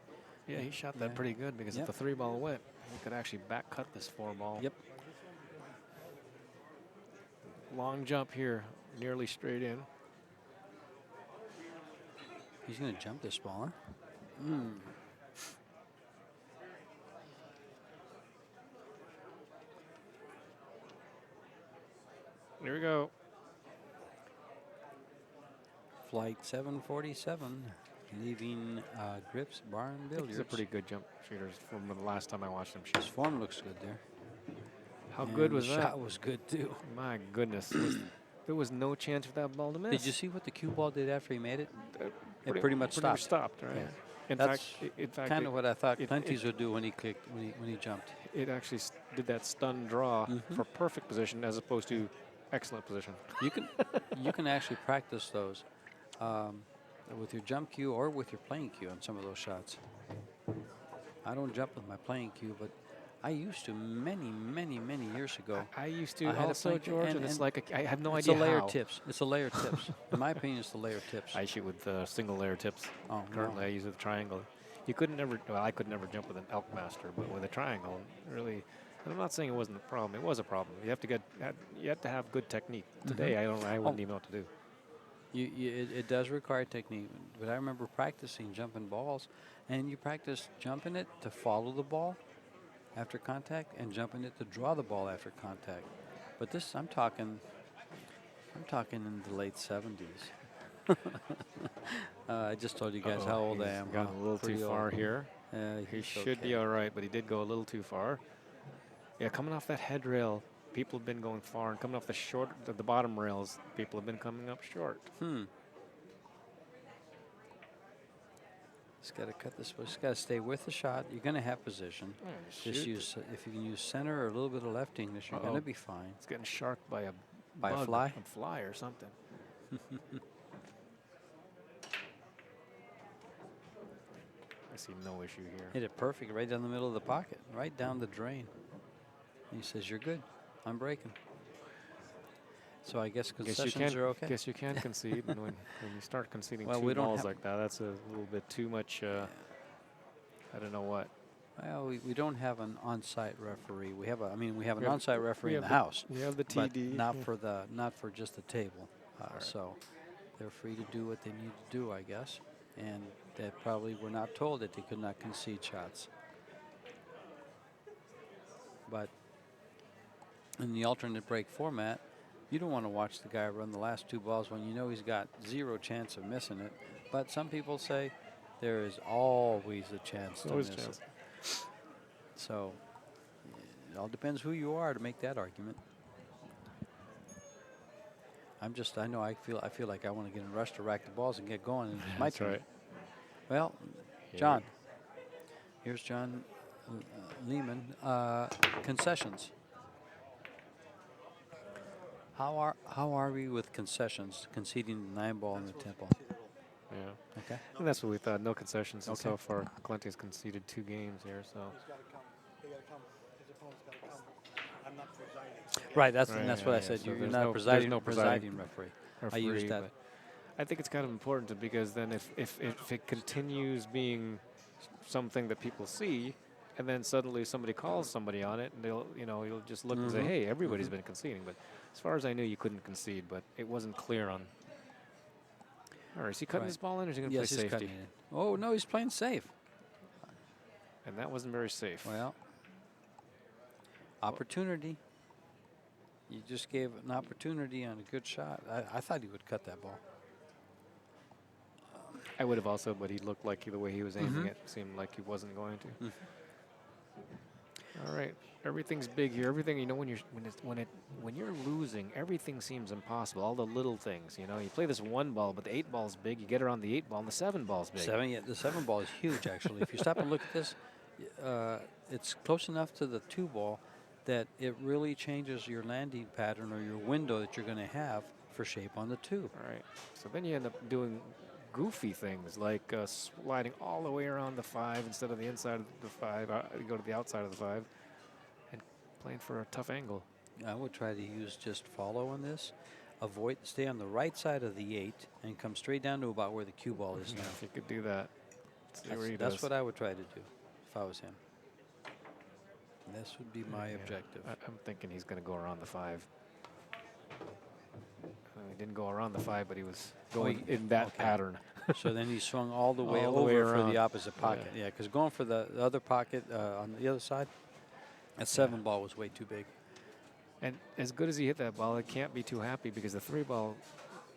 A: Yeah, he shot that pretty good because if the 3 ball went, he could actually back cut this 4 ball.
B: Yep.
A: Long jump here, nearly straight in.
B: He's going to jump this ball, huh?
A: Here we go.
B: Flight 747, leaving Griff's Bar and Billiards.
A: He's a pretty good jump shooter from the last time I watched him shoot.
B: His form looks good there.
A: How good was
B: the
A: that?
B: shot was good too.
A: My goodness, there was no chance for that ball to miss.
B: Did you see what the cue ball did after he made it?
A: Uh,
B: It pretty much stopped.
A: right?
B: Yeah.
A: In
B: That's
A: fact,
B: kind of what I thought
A: it,
B: Clenties would do when he kicked, when he jumped.
A: it actually did that stun draw
B: Mhm.
A: for perfect position as opposed to excellent position.
B: You can actually practice those with your jump cue or with your playing cue on some of those shots. I don't jump with my playing cue, but I used to many years ago.
A: I used
B: I
A: to
B: had a
A: also,
B: playing cue,
A: George, and it's like I have no
B: it's
A: idea
B: a layer
A: how.
B: tips. It's a layer tips. In my opinion, it's the layer tips.
A: I shoot with single layer tips.
B: Oh,
A: Currently,
B: no.
A: I use a triangle. You couldn't never. Well, I could never jump with an elk master, but with a triangle, really. And I'm not saying it wasn't a problem. It was a problem. You have to you have to have good technique. Today, I wouldn't even know what to do.
B: It does require technique, but I remember practicing jumping balls, and you practice jumping it to follow the ball after contact and jumping it to draw the ball after contact. But this, I'm talking in the late 70s. I just told you guys how old I am.
A: He's gone a little too far here. He should be all right, but he did go a little too far. Yeah, coming off that head rail, people have been going far, and coming off the bottom rails, people have been coming up short.
B: Just got to cut this. Just got to stay with the shot. You're going to have position. Just use if you can use center or a little bit of left English, you're going to be fine.
A: It's getting sharked by a
B: fly.
A: A fly or something. I see no issue here.
B: Hit it perfect right down the middle of the pocket, right down the drain. And he says, "You're good. I'm breaking." So I guess concessions are okay.
A: Guess you can concede, and when you start conceding
B: Well,
A: two
B: we don't
A: balls
B: have-
A: like that, that's a little bit too much. I don't know what.
B: Well, we don't have an on-site referee. We have an
A: have-
B: on-site referee
A: we
B: in the
A: have
B: house.
A: We have the
B: But
A: TD.
B: not for just the table.
A: Right.
B: So they're free to do what they need to do, I guess. And they probably were not told that they could not concede shots. But in the alternate break format, you don't want to watch the guy run the last two balls when you know he's got zero chance of missing it. But some people say there is always a chance to miss it. So it all depends who you are to make that argument. I feel like I want to get in a rush to rack the balls and get going. And it's my
A: That's
B: turn.
A: right.
B: Well, John, here's John Lehman. Concessions. How are we with concessions? Conceding the 9-ball and the 10-ball.
A: Yeah.
B: Okay.
A: And that's what we thought. No concessions. And
B: Okay.
A: so far, Clenty's conceded 2 games here. So.
B: Right. That's
A: Right,
B: that's
A: yeah,
B: what I
A: yeah.
B: said.
A: So
B: You're
A: there's
B: not
A: no-
B: presiding
A: there's no
B: presiding referee. I use
A: referee,
B: that.
A: but I think it's kind of important because then if it continues being something that people see, and then suddenly somebody calls somebody on it, and you'll just look and say, hey, everybody's been conceding. But as far as I knew, you couldn't concede, but it wasn't clear on. All right, is he cutting his ball in, or is he going to
B: Yes,
A: play
B: he's
A: safety?
B: cutting it. Oh no, he's playing safe.
A: And that wasn't very safe.
B: Well, opportunity. You just gave an opportunity on a good shot. I thought he would cut that ball.
A: I would have also, but he looked like the way he was aiming it seemed like he wasn't going to. All right, everything's big here. Everything, when you're losing, everything seems impossible. All the little things, you play this 1 ball, but the 8 ball's big. You get around the 8 ball, and the 7 ball's big.
B: The 7 ball is huge, actually. If you stop and look at this, it's close enough to the 2 ball that it really changes your landing pattern or your window that you're going to have for shape on the 2.
A: All right, so then you end up doing goofy things like sliding all the way around the 5 instead of the inside of the 5. You go to the outside of the 5 and playing for a tough angle.
B: I would try to use just follow on this. Stay on the right side of the 8 and come straight down to about where the cue ball is now.
A: If you could do that.
B: That's what I would try to do if I was him. This would be my objective.
A: I'm thinking he's going to go around the 5. He didn't go around the 5, but he was going in that pattern.
B: So then he swung all the way
A: All the
B: over
A: way
B: for
A: around.
B: the opposite pocket. Yeah, because going for the other pocket on the other side, that 7 ball was way too big.
A: And as good as he hit that ball, it can't be too happy because the 3 ball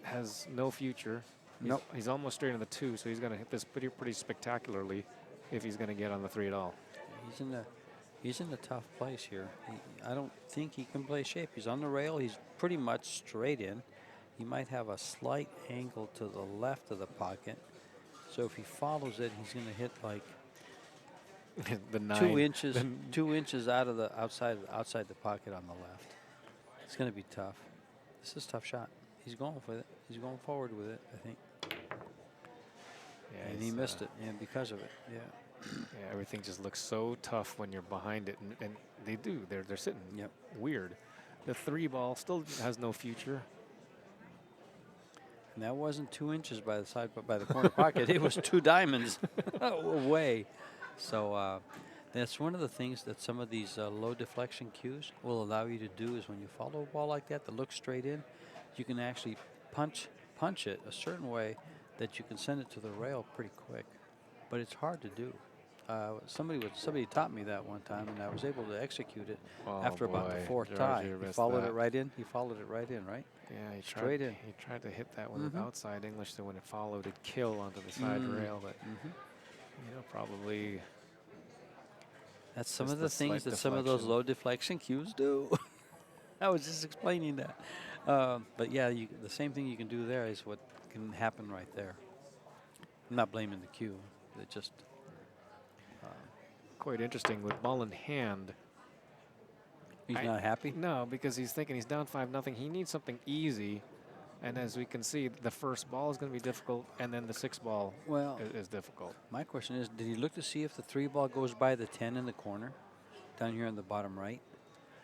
A: has no future.
B: Nope.
A: He's almost straight on the 2, so he's going to hit this pretty spectacularly if he's going to get on the 3 at all.
B: He's in a tough place here. I don't think he can play shape. He's on the rail. He's pretty much straight in. He might have a slight angle to the left of the pocket. So if he follows it, he's going to hit like
A: the 9.
B: 2 inches, 2 inches out of the outside the pocket on the left. It's going to be tough. This is a tough shot. He's going for it. He's going forward with it, I think.
A: Yeah,
B: And he missed it, and because of it, yeah.
A: Yeah, everything just looks so tough when you're behind it, and they do. They're sitting weird. The 3 ball still has no future.
B: And that wasn't 2 inches by the side, but by the corner pocket, it was 2 diamonds away. So that's one of the things that some of these low deflection cues will allow you to do is when you follow a ball like that looks straight in, you can actually punch it a certain way that you can send it to the rail pretty quick. But it's hard to do. Somebody taught me that one time, and I was able to execute it after about the 4th tie. He followed it right in. He followed it right in, right?
A: Yeah, he
B: straight in.
A: He tried to hit that with outside English, so when it followed, it kill onto the side rail. But you know, probably
B: that's some of the things that some of those low deflection cues do. I was just explaining that. But yeah, the same thing you can do there is what can happen right there. I'm not blaming the cue. It just
A: quite interesting with ball in hand.
B: He's not happy?
A: No, because he's thinking he's down 5-0. He needs something easy. And as we can see, the first ball is going to be difficult, and then the 6th ball is difficult.
B: My question is, did he look to see if the 3 ball goes by the 10 in the corner, down here on the bottom right?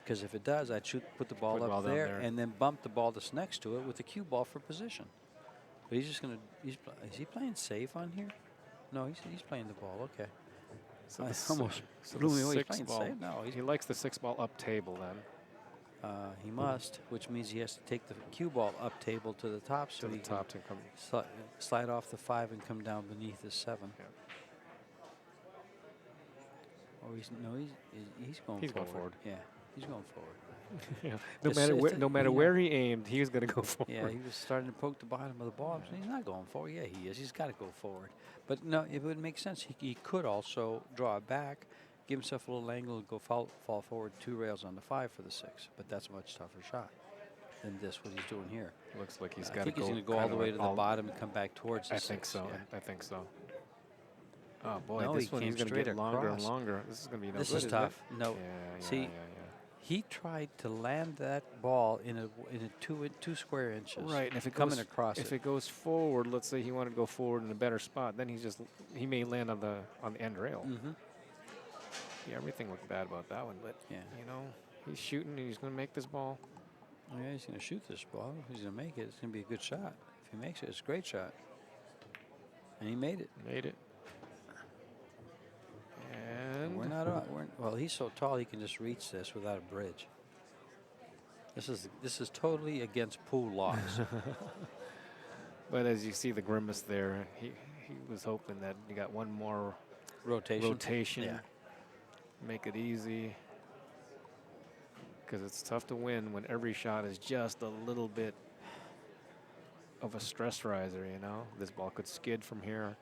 B: Because if it does, I'd put the ball up there and then bump the ball that's next to it with the cue ball for position. But he's just going to, is he playing safe on here? No, he's playing the ball, okay.
A: So
B: almost blew me away. He's playing
A: ball,
B: safe? No,
A: he likes the 6 ball up table then.
B: He must, which means he has to take the cue ball up table to the top, so he can slide off the 5 and come down beneath the 7. Yeah. Oh, he's going forward. Yeah, he's going forward.
A: Yeah. No matter where he aimed, he was going to go forward.
B: Yeah, he was starting to poke the bottom of the ball. So he's not going forward. Yeah, he is. He's got to go forward. But no, it would make sense. He could also draw it back, give himself a little angle, and go fall forward 2 rails on the 5 for the 6. But that's a much tougher shot than this, what he's doing here.
A: Looks like he's got to go.
B: I think he's going to go all the way to the bottom and come back towards the 6.
A: I think so. Yeah. I think so. Oh, boy,
B: no,
A: this one he's going to get longer and
B: across.
A: longer. This is going to be no
B: This
A: good,
B: is tough. No.
A: Yeah,
B: See, he tried to land that ball in a 2 square inches.
A: Right, and if it
B: coming across,
A: if it goes forward, let's say he wanted to go forward in a better spot, then he may land on the end rail. Yeah, everything looked bad about that one, but you know, he's shooting and he's going to make this ball.
B: Oh, yeah, he's going to shoot this ball. If he's going to make it, it's going to be a good shot. If he makes it, it's a great shot. And he made it.
A: Made it. And
B: we're not on. Well, he's so tall he can just reach this without a bridge. This is totally against pool laws.
A: But as you see the grimace there, he was hoping that you got one more rotation.
B: Yeah.
A: Make it easy. Because it's tough to win when every shot is just a little bit of a stress riser, you know? This ball could skid from here.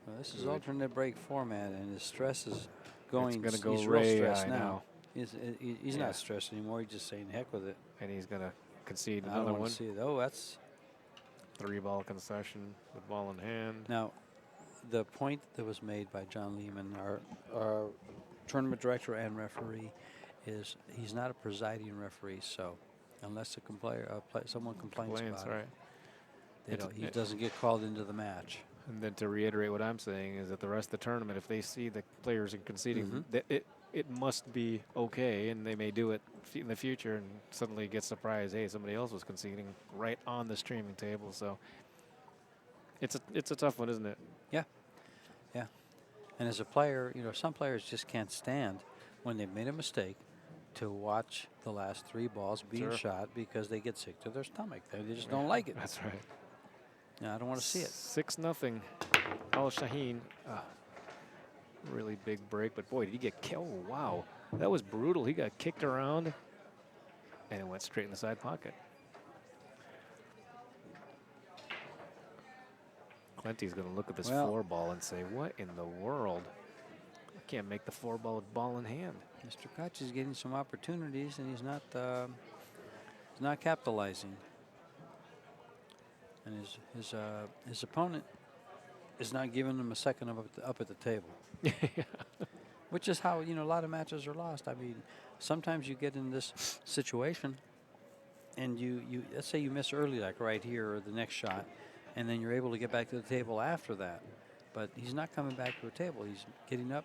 B: Well, this is alternate break format, and his stress is going.
A: It's going to
B: he's
A: go
B: real stressed
A: now.
B: He's not stressed anymore. He's just saying heck with it.
A: And he's going to concede
B: I
A: another
B: don't
A: one.
B: want to see it. Oh, that's
A: 3 ball concession with ball in hand.
B: Now, the point that was made by John Lehman, our tournament director and referee, is he's not a presiding referee. So, unless someone complains about it, he doesn't get called into the match.
A: And then to reiterate what I'm saying is that the rest of the tournament, if they see the players are conceding, it must be okay, and they may do it in the future and suddenly get surprised, hey, somebody else was conceding right on the streaming table. So it's a tough one, isn't it?
B: Yeah. Yeah. And as a player, you know, some players just can't stand when they've made a mistake to watch the last 3 balls being shot because they get sick to their stomach. They just don't like it.
A: That's right.
B: Yeah, I don't want to see it.
A: 6-0. Al-Shaheen. Really big break, but boy, did he get killed. Oh, wow. That was brutal. He got kicked around, and it went straight in the side pocket. Clenty's going to look at this 4 ball and say, what in the world? Can't make the 4-ball with ball in hand.
B: Mr. Kaci is getting some opportunities, and he's not capitalizing. And his opponent is not giving him a second up at the table. Which is how, a lot of matches are lost. I mean, sometimes you get in this situation and you let's say you miss early, like right here or the next shot, and then you're able to get back to the table after that. But he's not coming back to the table. He's getting up,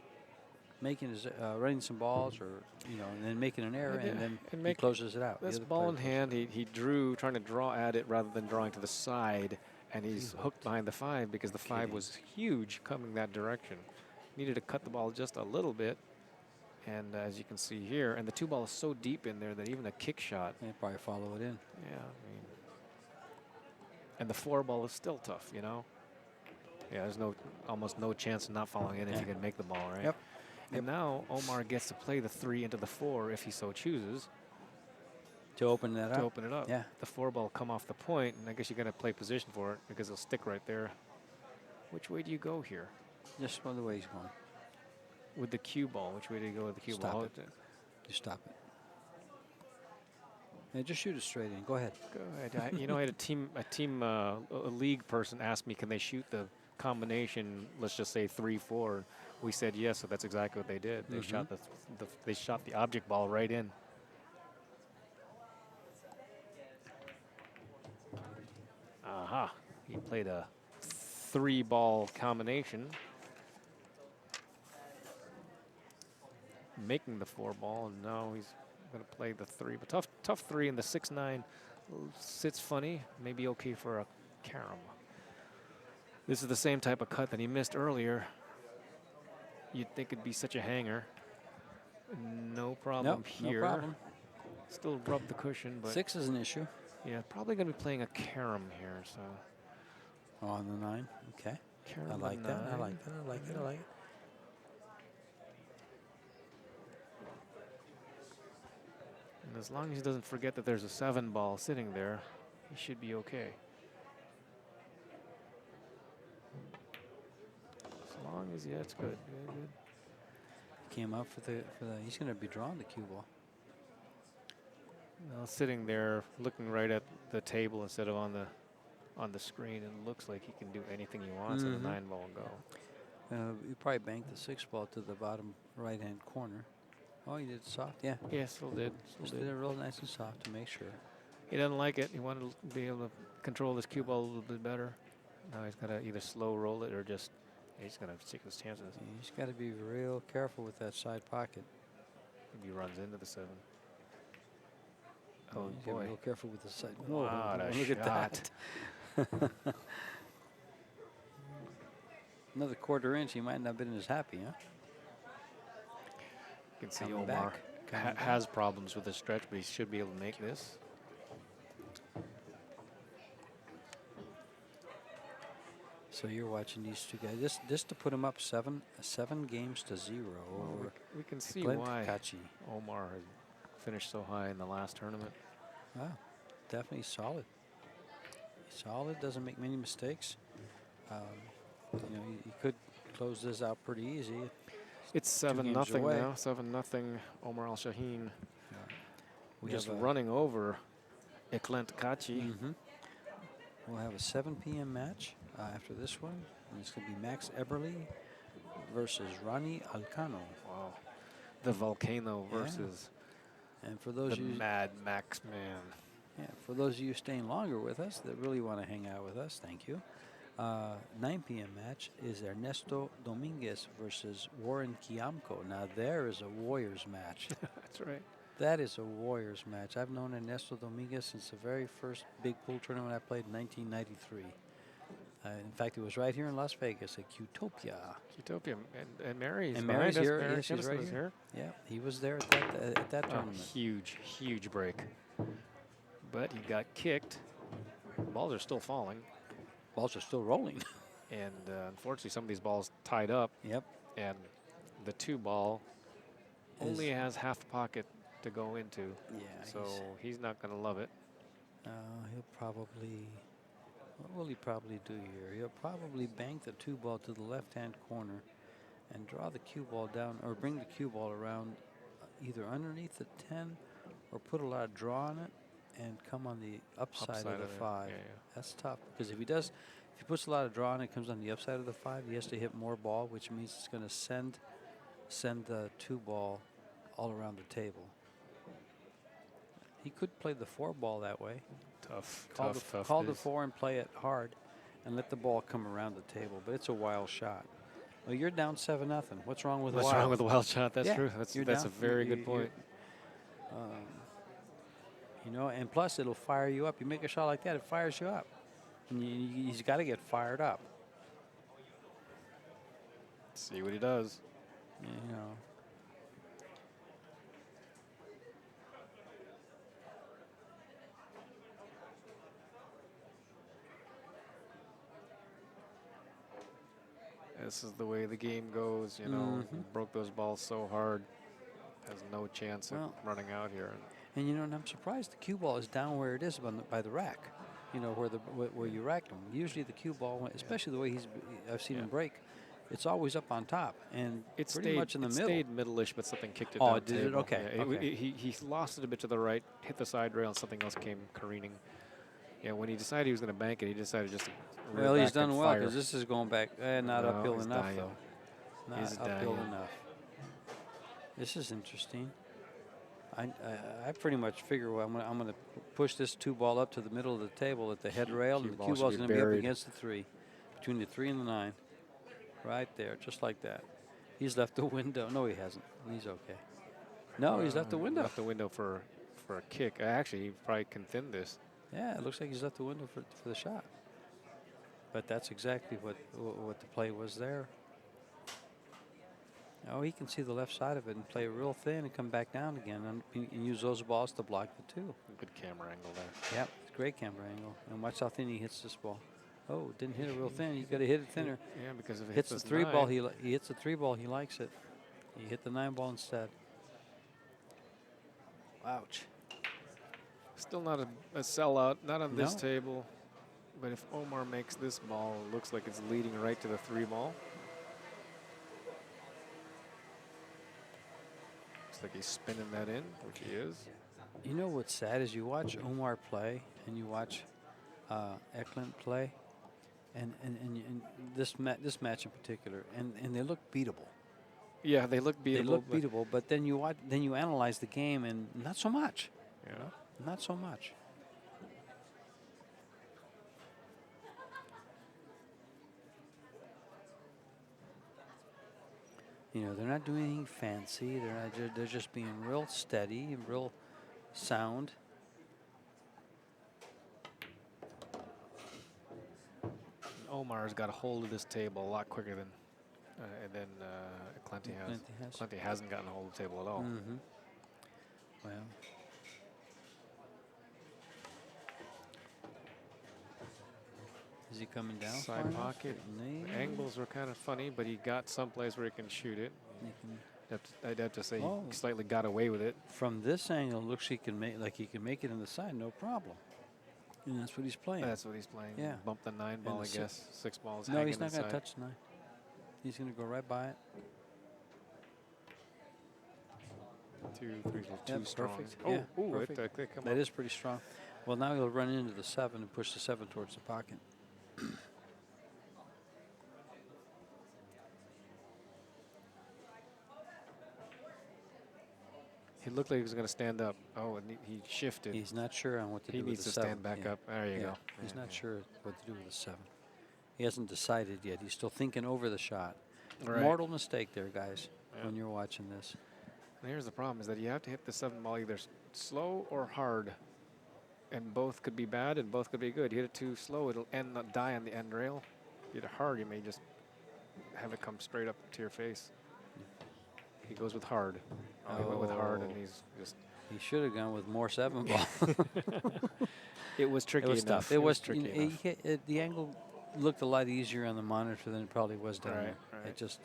B: making his running some balls, or and then making an error, and then he closes it out.
A: This ball in hand, he drew, trying to draw at it rather than drawing to the side, and he's hooked behind the 5 because the 5 was huge coming that direction. Needed to cut the ball just a little bit, and as you can see here, and the 2-ball is so deep in there that even a kick shot,
B: they probably follow it in.
A: Yeah, I mean, and the 4-ball is still tough, Yeah, there's almost no chance of not following in if you can make the ball, right?
B: Yep.
A: And now Omar gets to play the 3 into the 4 if he so chooses.
B: To open that up.
A: To open it up.
B: Yeah.
A: The 4-ball come off the point, and I guess you're going to play position for it because it'll stick right there. Which way do you go here?
B: Just one of the ways going.
A: With the cue ball, which way do you go with the cue ball?
B: Stop it. You stop it. Yeah, just shoot it straight in. Go ahead.
A: Go ahead. I had a league person ask me, can they shoot the combination, let's just say 3-4. We said yes, so that's exactly what they did. They shot the object ball right in. Aha! He played a 3-ball combination, making the 4-ball, and now he's going to play the 3. But tough 3, and the 6-9 sits funny. Maybe okay for a carom. This is the same type of cut that he missed earlier. You'd think it'd be such a hanger. No problem here.
B: No problem.
A: Still rub the cushion, but
B: 6 is an issue.
A: Yeah, probably going to be playing a carom here. So
B: on the 9, okay.
A: Carom
B: I like that. I like that. I like it. I like it.
A: And as long as he doesn't forget that there's a 7-ball sitting there, he should be okay. As long as, it's good. Good.
B: Came up for the he's going to be drawing the cue ball.
A: Well, sitting there, looking right at the table instead of on the screen, it looks like he can do anything he wants at a 9-ball and go.
B: You probably banked the 6-ball to the bottom right-hand corner. Oh, he did soft, yeah.
A: Yeah, still did.
B: Just did it real nice and soft to make sure.
A: He doesn't like it. He wanted to be able to control this cue ball a little bit better. Now he's got to either slow roll it or just, he's going to take his chances.
B: He's got to be real careful with that side pocket.
A: Maybe he runs into the 7. Oh,
B: boy.
A: boy.
B: Real careful with the side.
A: Wow,
B: look at that. Another 1/4 inch, he might not have been as happy, huh?
A: You can see Omar has problems with the stretch, but he should be able to make this.
B: So you're watching these two guys. This to put him up 7 games to 0.
A: Well, we can see
B: Eklent
A: why
B: Kaci.
A: Omar had finished so high in the last tournament.
B: Wow, definitely solid. Solid, doesn't make many mistakes. He could close this out pretty easy.
A: It's 7-0 now. 7-0. Omar Al-Shaheen. Just running over Eklent Kaci.
B: We'll have a 7 p.m. match after this one. And it's going to be Max Eberly versus Ronnie Alcano.
A: Wow. The Volcano versus
B: and for those
A: the Mad Max man.
B: Yeah, for those of you staying longer with us that really want to hang out with us, thank you. 9 p.m. match is Ernesto Dominguez versus Warren Kiamco. Now there is a Warriors match.
A: That's right.
B: That is a Warriors match. I've known Ernesto Dominguez since the very first big pool tournament I played in 1993. In fact, it was right here in Las Vegas at Qtopia.
A: Qtopia, and Mary's
B: here.
A: Mary
B: Yes, he's right here. Yeah, he was there at that tournament.
A: Huge break. But he got kicked. Balls are still falling.
B: Balls are still rolling.
A: And unfortunately, some of these balls tied up.
B: Yep.
A: And the 2-ball only has half a pocket to go into.
B: Yeah.
A: So he's not going to love it.
B: He'll probably. What will he probably do here? He'll probably bank the 2-ball to the left-hand corner and draw the cue ball down, or bring the cue ball around either underneath the 10 or put a lot of draw on it and come on the upside of the 5.
A: Yeah,
B: That's tough, because if he puts a lot of draw on it, comes on the upside of the 5, he has to hit more ball, which means it's going to send the 2 ball all around the table. He could play the 4 ball that way.
A: Tough.
B: Call the 4 and play it hard and let the ball come around the table, but it's a wild shot. Well, you're down 7-0. What's wrong with
A: What's wrong with the wild shot? That's true. That's a very good point.
B: You know, and plus it'll fire you up. You make a shot like that, it fires you up. And he's got to get fired up.
A: See what he does.
B: You know.
A: This is the way the game goes, you know. Broke those balls so hard. Has no chance of running out here.
B: And you know, and I'm surprised the cue ball is down where it is by the rack. You know, where you racked them. Usually the cue ball, especially the way I've seen him break, it's always up on top and it's pretty much in the middle.
A: It stayed middle-ish, but something kicked it down.
B: Oh, did it? Okay.
A: Yeah,
B: okay.
A: He lost it a bit to the right, hit the side rail, and something else came careening. Yeah, when he decided he was going to bank it, he decided just to
B: well, he's done well, because this is going back. Not uphill enough,
A: dying.
B: though. Not
A: he's
B: uphill
A: dying.
B: enough. This is interesting. I pretty much figure, well, I'm going to push this 2 ball up to the middle of the table at the head rail, and the cue ball is going to be up against the 3, between the 3 and the 9. Right there, just like that. He's left the window. No, he hasn't. He's okay. No, he's left the window.
A: Left the window for a kick. Actually, he probably can thin this.
B: Yeah, it looks like he's left the window for the shot. But that's exactly what the play was there. Oh, he can see the left side of it and play real thin and come back down again and use those balls to block the 2.
A: Good camera angle there.
B: Yep, it's a great camera angle. And watch how thin he hits this ball. Oh, didn't hit it real thin. You got to hit it thinner.
A: Yeah, because if it
B: hits the 3 ball, he hits the 3 ball. He likes it. He hit the 9 ball instead. Ouch.
A: Still not a sellout. Not on this table. But if Omar makes this ball, it looks like it's leading right to the 3 ball. Looks like he's spinning that in, which he is.
B: You know what's sad is you watch Omar play and you watch Eklent play. And this match in particular, and they look beatable.
A: Yeah, they look beatable.
B: They look beatable, but then you analyze the game, and not so much.
A: Yeah,
B: not so much. You know, they're not doing anything fancy. They're just being real steady and real sound.
A: Omar's got a hold of this table a lot quicker than Eklent has. Eklent hasn't gotten a hold of the table at all.
B: Well, is he coming down?
A: Side pocket. The angles were kind of funny, but he got someplace where he can shoot it. I'd have to say he slightly got away with it.
B: From this angle, looks he can make it in the side, no problem. And that's what he's playing.
A: That's what he's playing.
B: Yeah.
A: Bump the 9 ball, I guess. 6 balls.
B: No, he's not going to touch the 9. He's going to go right by it.
A: 2, 3, 2 strong.
B: Perfect.
A: Oh,
B: yeah,
A: ooh,
B: perfect. That is pretty strong. Well, now he'll run into the 7 and push the 7 towards the pocket.
A: He looked like he was going to stand up. Oh, and he shifted.
B: He's not sure on what to do with the 7.
A: He needs to stand back up. There you go.
B: He's not sure what to do with the 7. He hasn't decided yet. He's still thinking over the shot.
A: Right.
B: Mortal mistake there, guys, when you're watching this.
A: And here's the problem, is that you have to hit the 7 ball either slow or hard. And both could be bad and both could be good. You hit it too slow, it'll die on the end rail. Hit it hard, you may just have it come straight up to your face. He goes with hard. Oh, he went with hard, and he's just...
B: He should have gone with more 7 ball.
A: It was tricky enough.
B: Tough. It was tricky enough. The angle looked a lot easier on the monitor than it probably was down there.
A: Right.
B: It just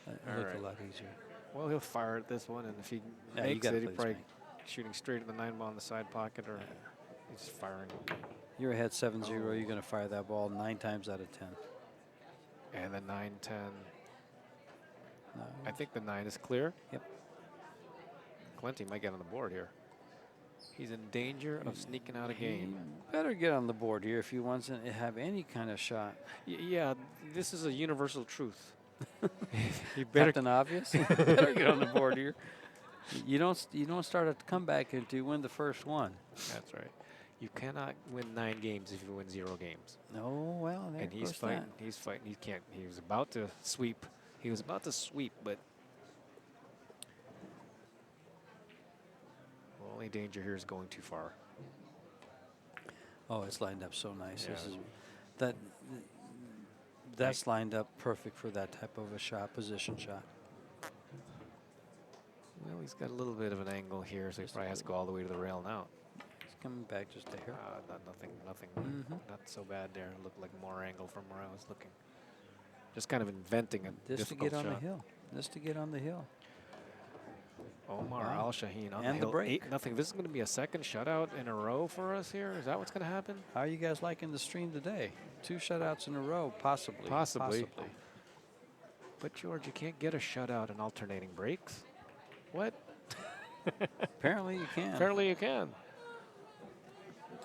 B: looked a lot easier.
A: Well, he'll fire at this one, and if he makes it, he's probably shooting straight at the 9 ball in the side pocket, or he's firing.
B: You're ahead 7-0. You're going to fire that ball 9 times out of 10.
A: And then 9-10.
B: No.
A: I think the 9 is clear.
B: Yep.
A: Clenty might get on the board here. He's in danger of sneaking out a game.
B: He better get on the board here if he wants to have any kind of shot.
A: Yeah, this is a universal truth. He better.
B: Captain Obvious. He better get on the board here. You don't start a comeback until you win the first one.
A: That's right. You cannot win 9 games if you win 0 games.
B: Oh well, there
A: And he's
B: goes
A: fighting.
B: that.
A: He's fighting. He can't. He was about to sweep. He was about to sweep, but the only danger here is going too far.
B: Oh, it's lined up so nice.
A: Yeah.
B: This is that's lined up perfect for that type of a shot, position shot.
A: Well, he's got a little bit of an angle here, so he probably has to go all the way to the rail now.
B: He's coming back just a hair.
A: Nothing,
B: Mhm.
A: not so bad there. It looked like more angle from where I was looking. Just kind of inventing a
B: Just to
A: difficult
B: get on the
A: shot.
B: hill. Just to get on the hill.
A: Omar
B: Wow.
A: Al-Shaheen on
B: And
A: the
B: the
A: hill.
B: break.
A: 8-0. This is going to be a second shutout in a row for us here. Is that what's going to happen?
B: How are you guys liking the stream today? 2 shutouts in a row, possibly.
A: Possibly. But George, you can't get a shutout in alternating breaks. What?
B: Apparently you can.
A: Apparently you can.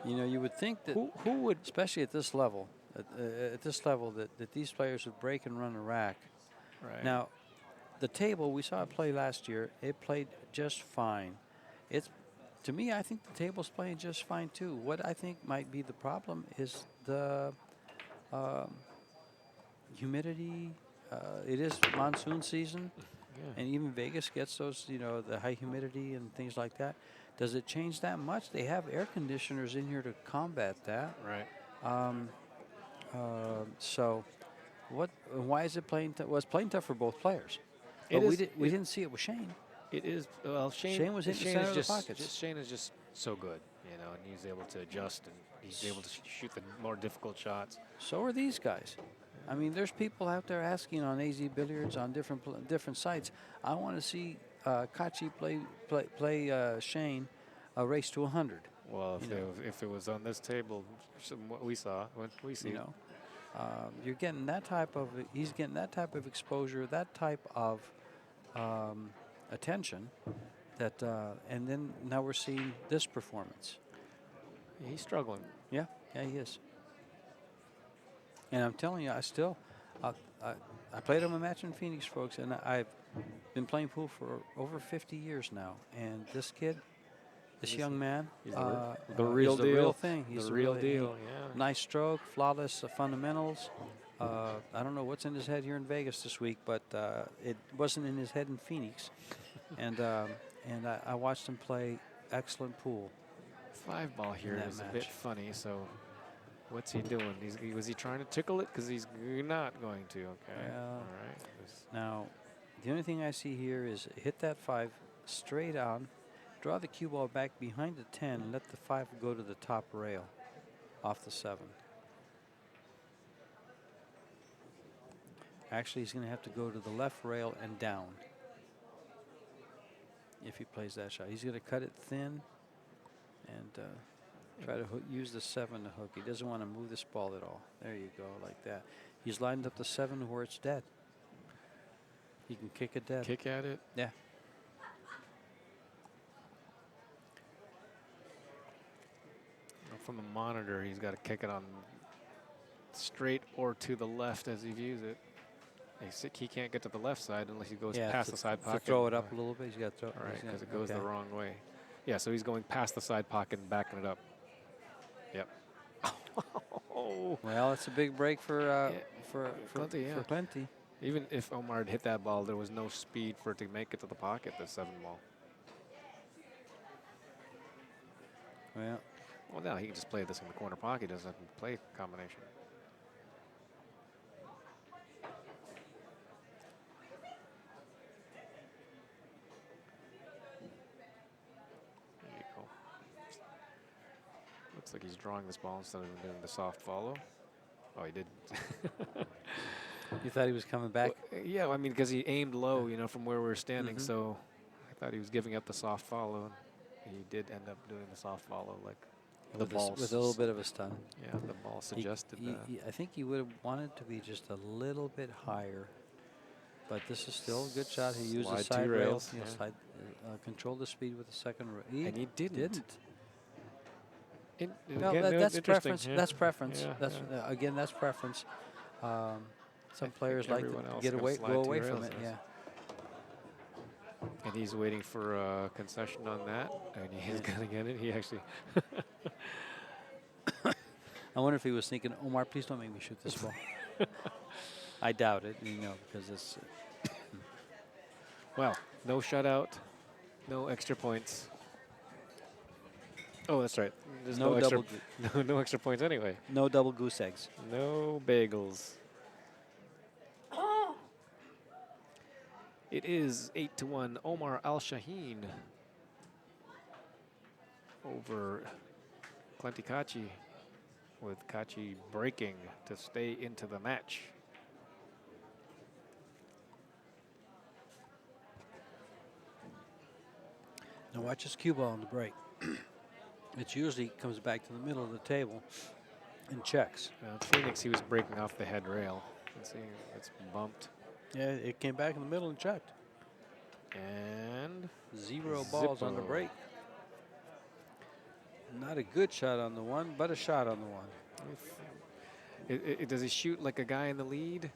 B: You know, you would think that,
A: Who would?
B: especially at this level, that these players would break and run a rack.
A: Right.
B: Now, the table, we saw it play last year. It played just fine. To me, I think the table's playing just fine too. What I think might be the problem is the humidity. It is monsoon season,
A: Yeah.
B: and even Vegas gets those, the high humidity and things like that. Does it change that much? They have air conditioners in here to combat that.
A: Right.
B: So, why is it playing? Well, it's playing tough for both players.
A: It
B: But
A: is-
B: we didn't see it with Shane.
A: It is. Well,
B: Shane was hitting the center of the pockets.
A: Shane is just so good, and he's able to adjust and he's able to shoot the more difficult shots.
B: So are these guys. I mean, there's people out there asking on AZ Billiards on different sites. I want to see Kaci play Shane a race to 100.
A: Well,
B: You know.
A: if it was on this table, what we saw, what we see,
B: You're getting that type of. He's getting that type of exposure, that type of attention. That and then now we're seeing this performance.
A: he's struggling.
B: Yeah, he is. And I'm telling you, I played him a match in Phoenix, folks, and I've been playing pool for over 50 years now. And this kid, this young man,
A: He's
B: he's
A: the real
B: the
A: deal.
B: real thing. He's
A: The real deal. Yeah.
B: Nice stroke, flawless fundamentals. I don't know what's in his head here in Vegas this week, but it wasn't in his head in Phoenix. and I watched him play excellent pool.
A: 5-ball here
B: that
A: is a
B: match.
A: bit funny. So, what's he doing? Was he trying to tickle it? Because he's not going to. Okay.
B: Yeah.
A: All right.
B: Now, the only thing I see here is hit that 5 straight on, draw the cue ball back behind the 10, and let the 5 go to the top rail off the 7. Actually, he's going to have to go to the left rail and down if he plays that shot. He's going to cut it thin and try to use the 7 to hook. He doesn't want to move this ball at all. There you go, like that. He's lined up the 7 where it's dead. He can kick it dead.
A: Kick at it.
B: Yeah.
A: From the monitor, he's got to kick it on straight or to the left as he views it. He can't get to the left side unless he goes past the side pocket.
B: To throw it up a little bit, he's got to throw it.
A: All right, because it goes the wrong way. Yeah, so he's going past the side pocket and backing it up. Yep. Oh.
B: Well, it's a big break for
A: Clenty, yeah.
B: for Clenty.
A: Even if Omar had hit that ball, there was no speed for it to make it to the pocket, the 7-ball.
B: Well,
A: Well, now he can just play this in the corner pocket. He doesn't have to play combination. There you go. Looks like he's drawing this ball instead of doing the soft follow. Oh, he did.
B: you thought he was coming back?
A: Well, yeah, I mean, because he aimed low, from where we were standing.
B: Mhm.
A: So I thought he was giving up the soft follow. He did end up doing the soft follow, like the ball.
B: With a little bit of a stun.
A: Yeah, the ball suggested that.
B: I think he would have wanted to be just a little bit higher. But this is still a good shot. He used the
A: Slide
B: side
A: two
B: rail.
A: rails,
B: You know,
A: yeah.
B: slide, control the speed with the second rail.
A: And he didn't.
B: Well,
A: Again,
B: that's
A: interesting,
B: preference.
A: yeah.
B: That's preference.
A: Yeah,
B: That's
A: yeah.
B: again, that's preference. Um, some
A: I
B: players
A: think
B: like to
A: everyone else
B: get
A: gonna
B: away,
A: slide
B: go
A: two
B: away
A: rails
B: from it.
A: there.
B: Yeah.
A: And he's waiting for a concession on that, and he's
B: Yeah.
A: gonna get it. He actually.
B: I wonder if he was thinking, Omar, please don't make me shoot this ball. I doubt it, you know, because it's.
A: Well, no shutout, no extra points. Oh, that's right. There's
B: No
A: no extra,
B: double
A: no extra points anyway.
B: No double goose eggs.
A: No bagels. It is 8-1 Omar Al-Shaheen over Eklent Kaci, with Kaci breaking to stay into the match.
B: Now watch his cue ball on the break. It usually comes back to the middle of the table and checks.
A: Phoenix, he was breaking off the head rail. Let's see, it's bumped.
B: Yeah, it came back in the middle and checked.
A: And
B: 0 balls on the
A: Zippo.
B: break. Not a good shot on the one, but a shot on the one.
A: Does he shoot like a guy in the lead?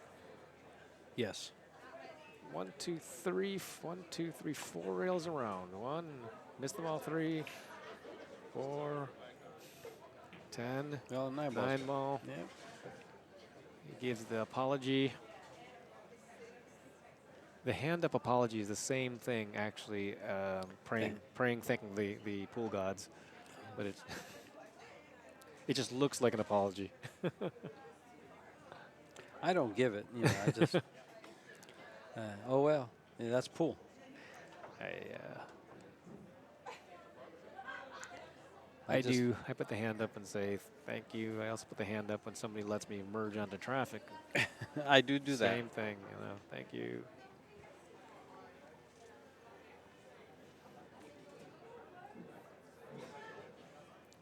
B: Yes.
A: 1, 2, 3, 1, 2, 3, 4 rails around. 1, missed them all 3, 4, 10,
B: Well, 9 balls.
A: 9 ball.
B: Yep.
A: He gives the apology. The hand up apology is the same thing, actually. Praying, thanking the pool gods, but it it just looks like an apology.
B: I don't give it. You know, I just. Oh well, yeah, that's pool.
A: I do. I put the hand up and say thank you. I also put the hand up when somebody lets me merge onto traffic.
B: I do that.
A: Same thing, you know. Thank you.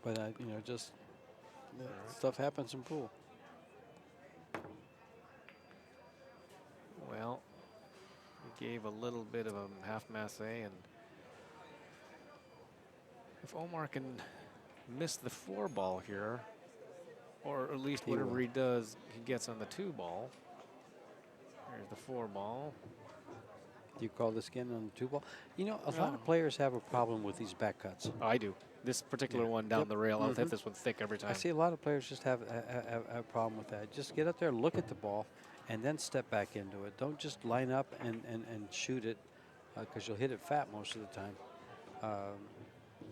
B: But you know, just stuff happens in pool.
A: Well, we gave a little bit of a half masse, and if Omar can miss the 4 ball here, or at least
B: He
A: whatever
B: will.
A: he does, he gets on the 2 ball. There's the 4 ball.
B: Do you call this again on the 2 ball? You know, a lot of players have a problem with these back cuts.
A: I do. This particular one down the rail, I'll hit this one thick every time.
B: I see a lot of players just have a problem with that. Just get up there, look at the ball, and then step back into it. Don't just line up and shoot it, because you'll hit it fat most of the time.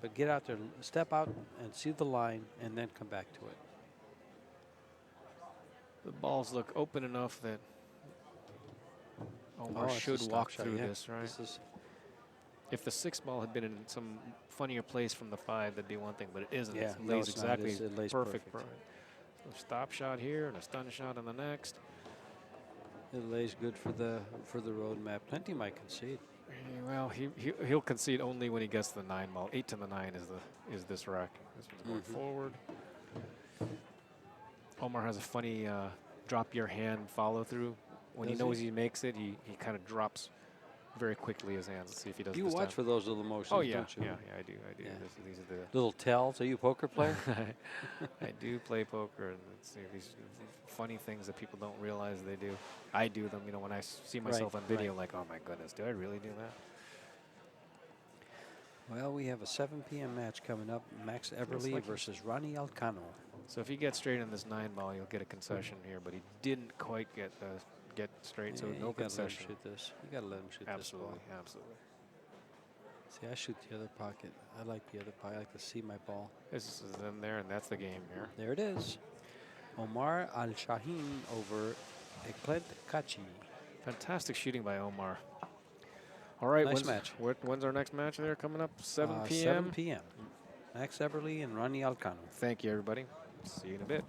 B: But get out there, step out and see the line, and then come back to it.
A: The balls look open enough that Omar
B: it's a
A: should
B: stop
A: walk
B: shot,
A: through
B: yeah.
A: this, right?
B: This is
A: If the 6 ball had been in some funnier place from the 5, that'd be one thing, but it isn't.
B: Yeah,
A: It
B: no,
A: lays
B: it's not.
A: exactly
B: It lays
A: perfect.
B: perfect.
A: So stop shot here and a stun shot on the next.
B: it lays good for the road map. Plenty might concede.
A: Well, he'll concede only when he gets the 9 ball. 8 to the 9 is this rack. This one's going forward. Omar has a funny drop your hand follow through. When
B: Does
A: he knows
B: he?
A: he makes it, he kind of drops very quickly his hands. Let's see if he does it
B: You
A: this
B: watch
A: time.
B: for those little motions,
A: Oh yeah,
B: don't you?
A: yeah, I do.
B: Yeah.
A: These are the
B: Little tells. Are you a poker player?
A: I do play poker, and it's these funny things that people don't realize they do. I do them, you know, when I see myself on video, like, oh my goodness, do I really do that?
B: Well, we have a 7 p.m. match coming up. Max Eberle
A: like
B: versus Ronnie Alcano.
A: So if he gets straight in this 9 ball, he'll get a concession here, but he didn't quite get straight, so
B: Yeah,
A: no
B: you gotta let him
A: concession.
B: shoot this. You gotta let him shoot
A: Absolutely,
B: this ball.
A: absolutely.
B: See, I shoot the other pocket. I like the other pocket. I like to see my ball.
A: This is in there, and that's the game here.
B: There it is. Omar Al-Shaheen over Eklent Kaci.
A: Fantastic shooting by Omar. All right,
B: Nice match.
A: When's our next match there coming up? 7 p.m.?
B: 7 p.m. Max Eberle and Ronnie Alcano.
A: Thank you, everybody. See you in a bit.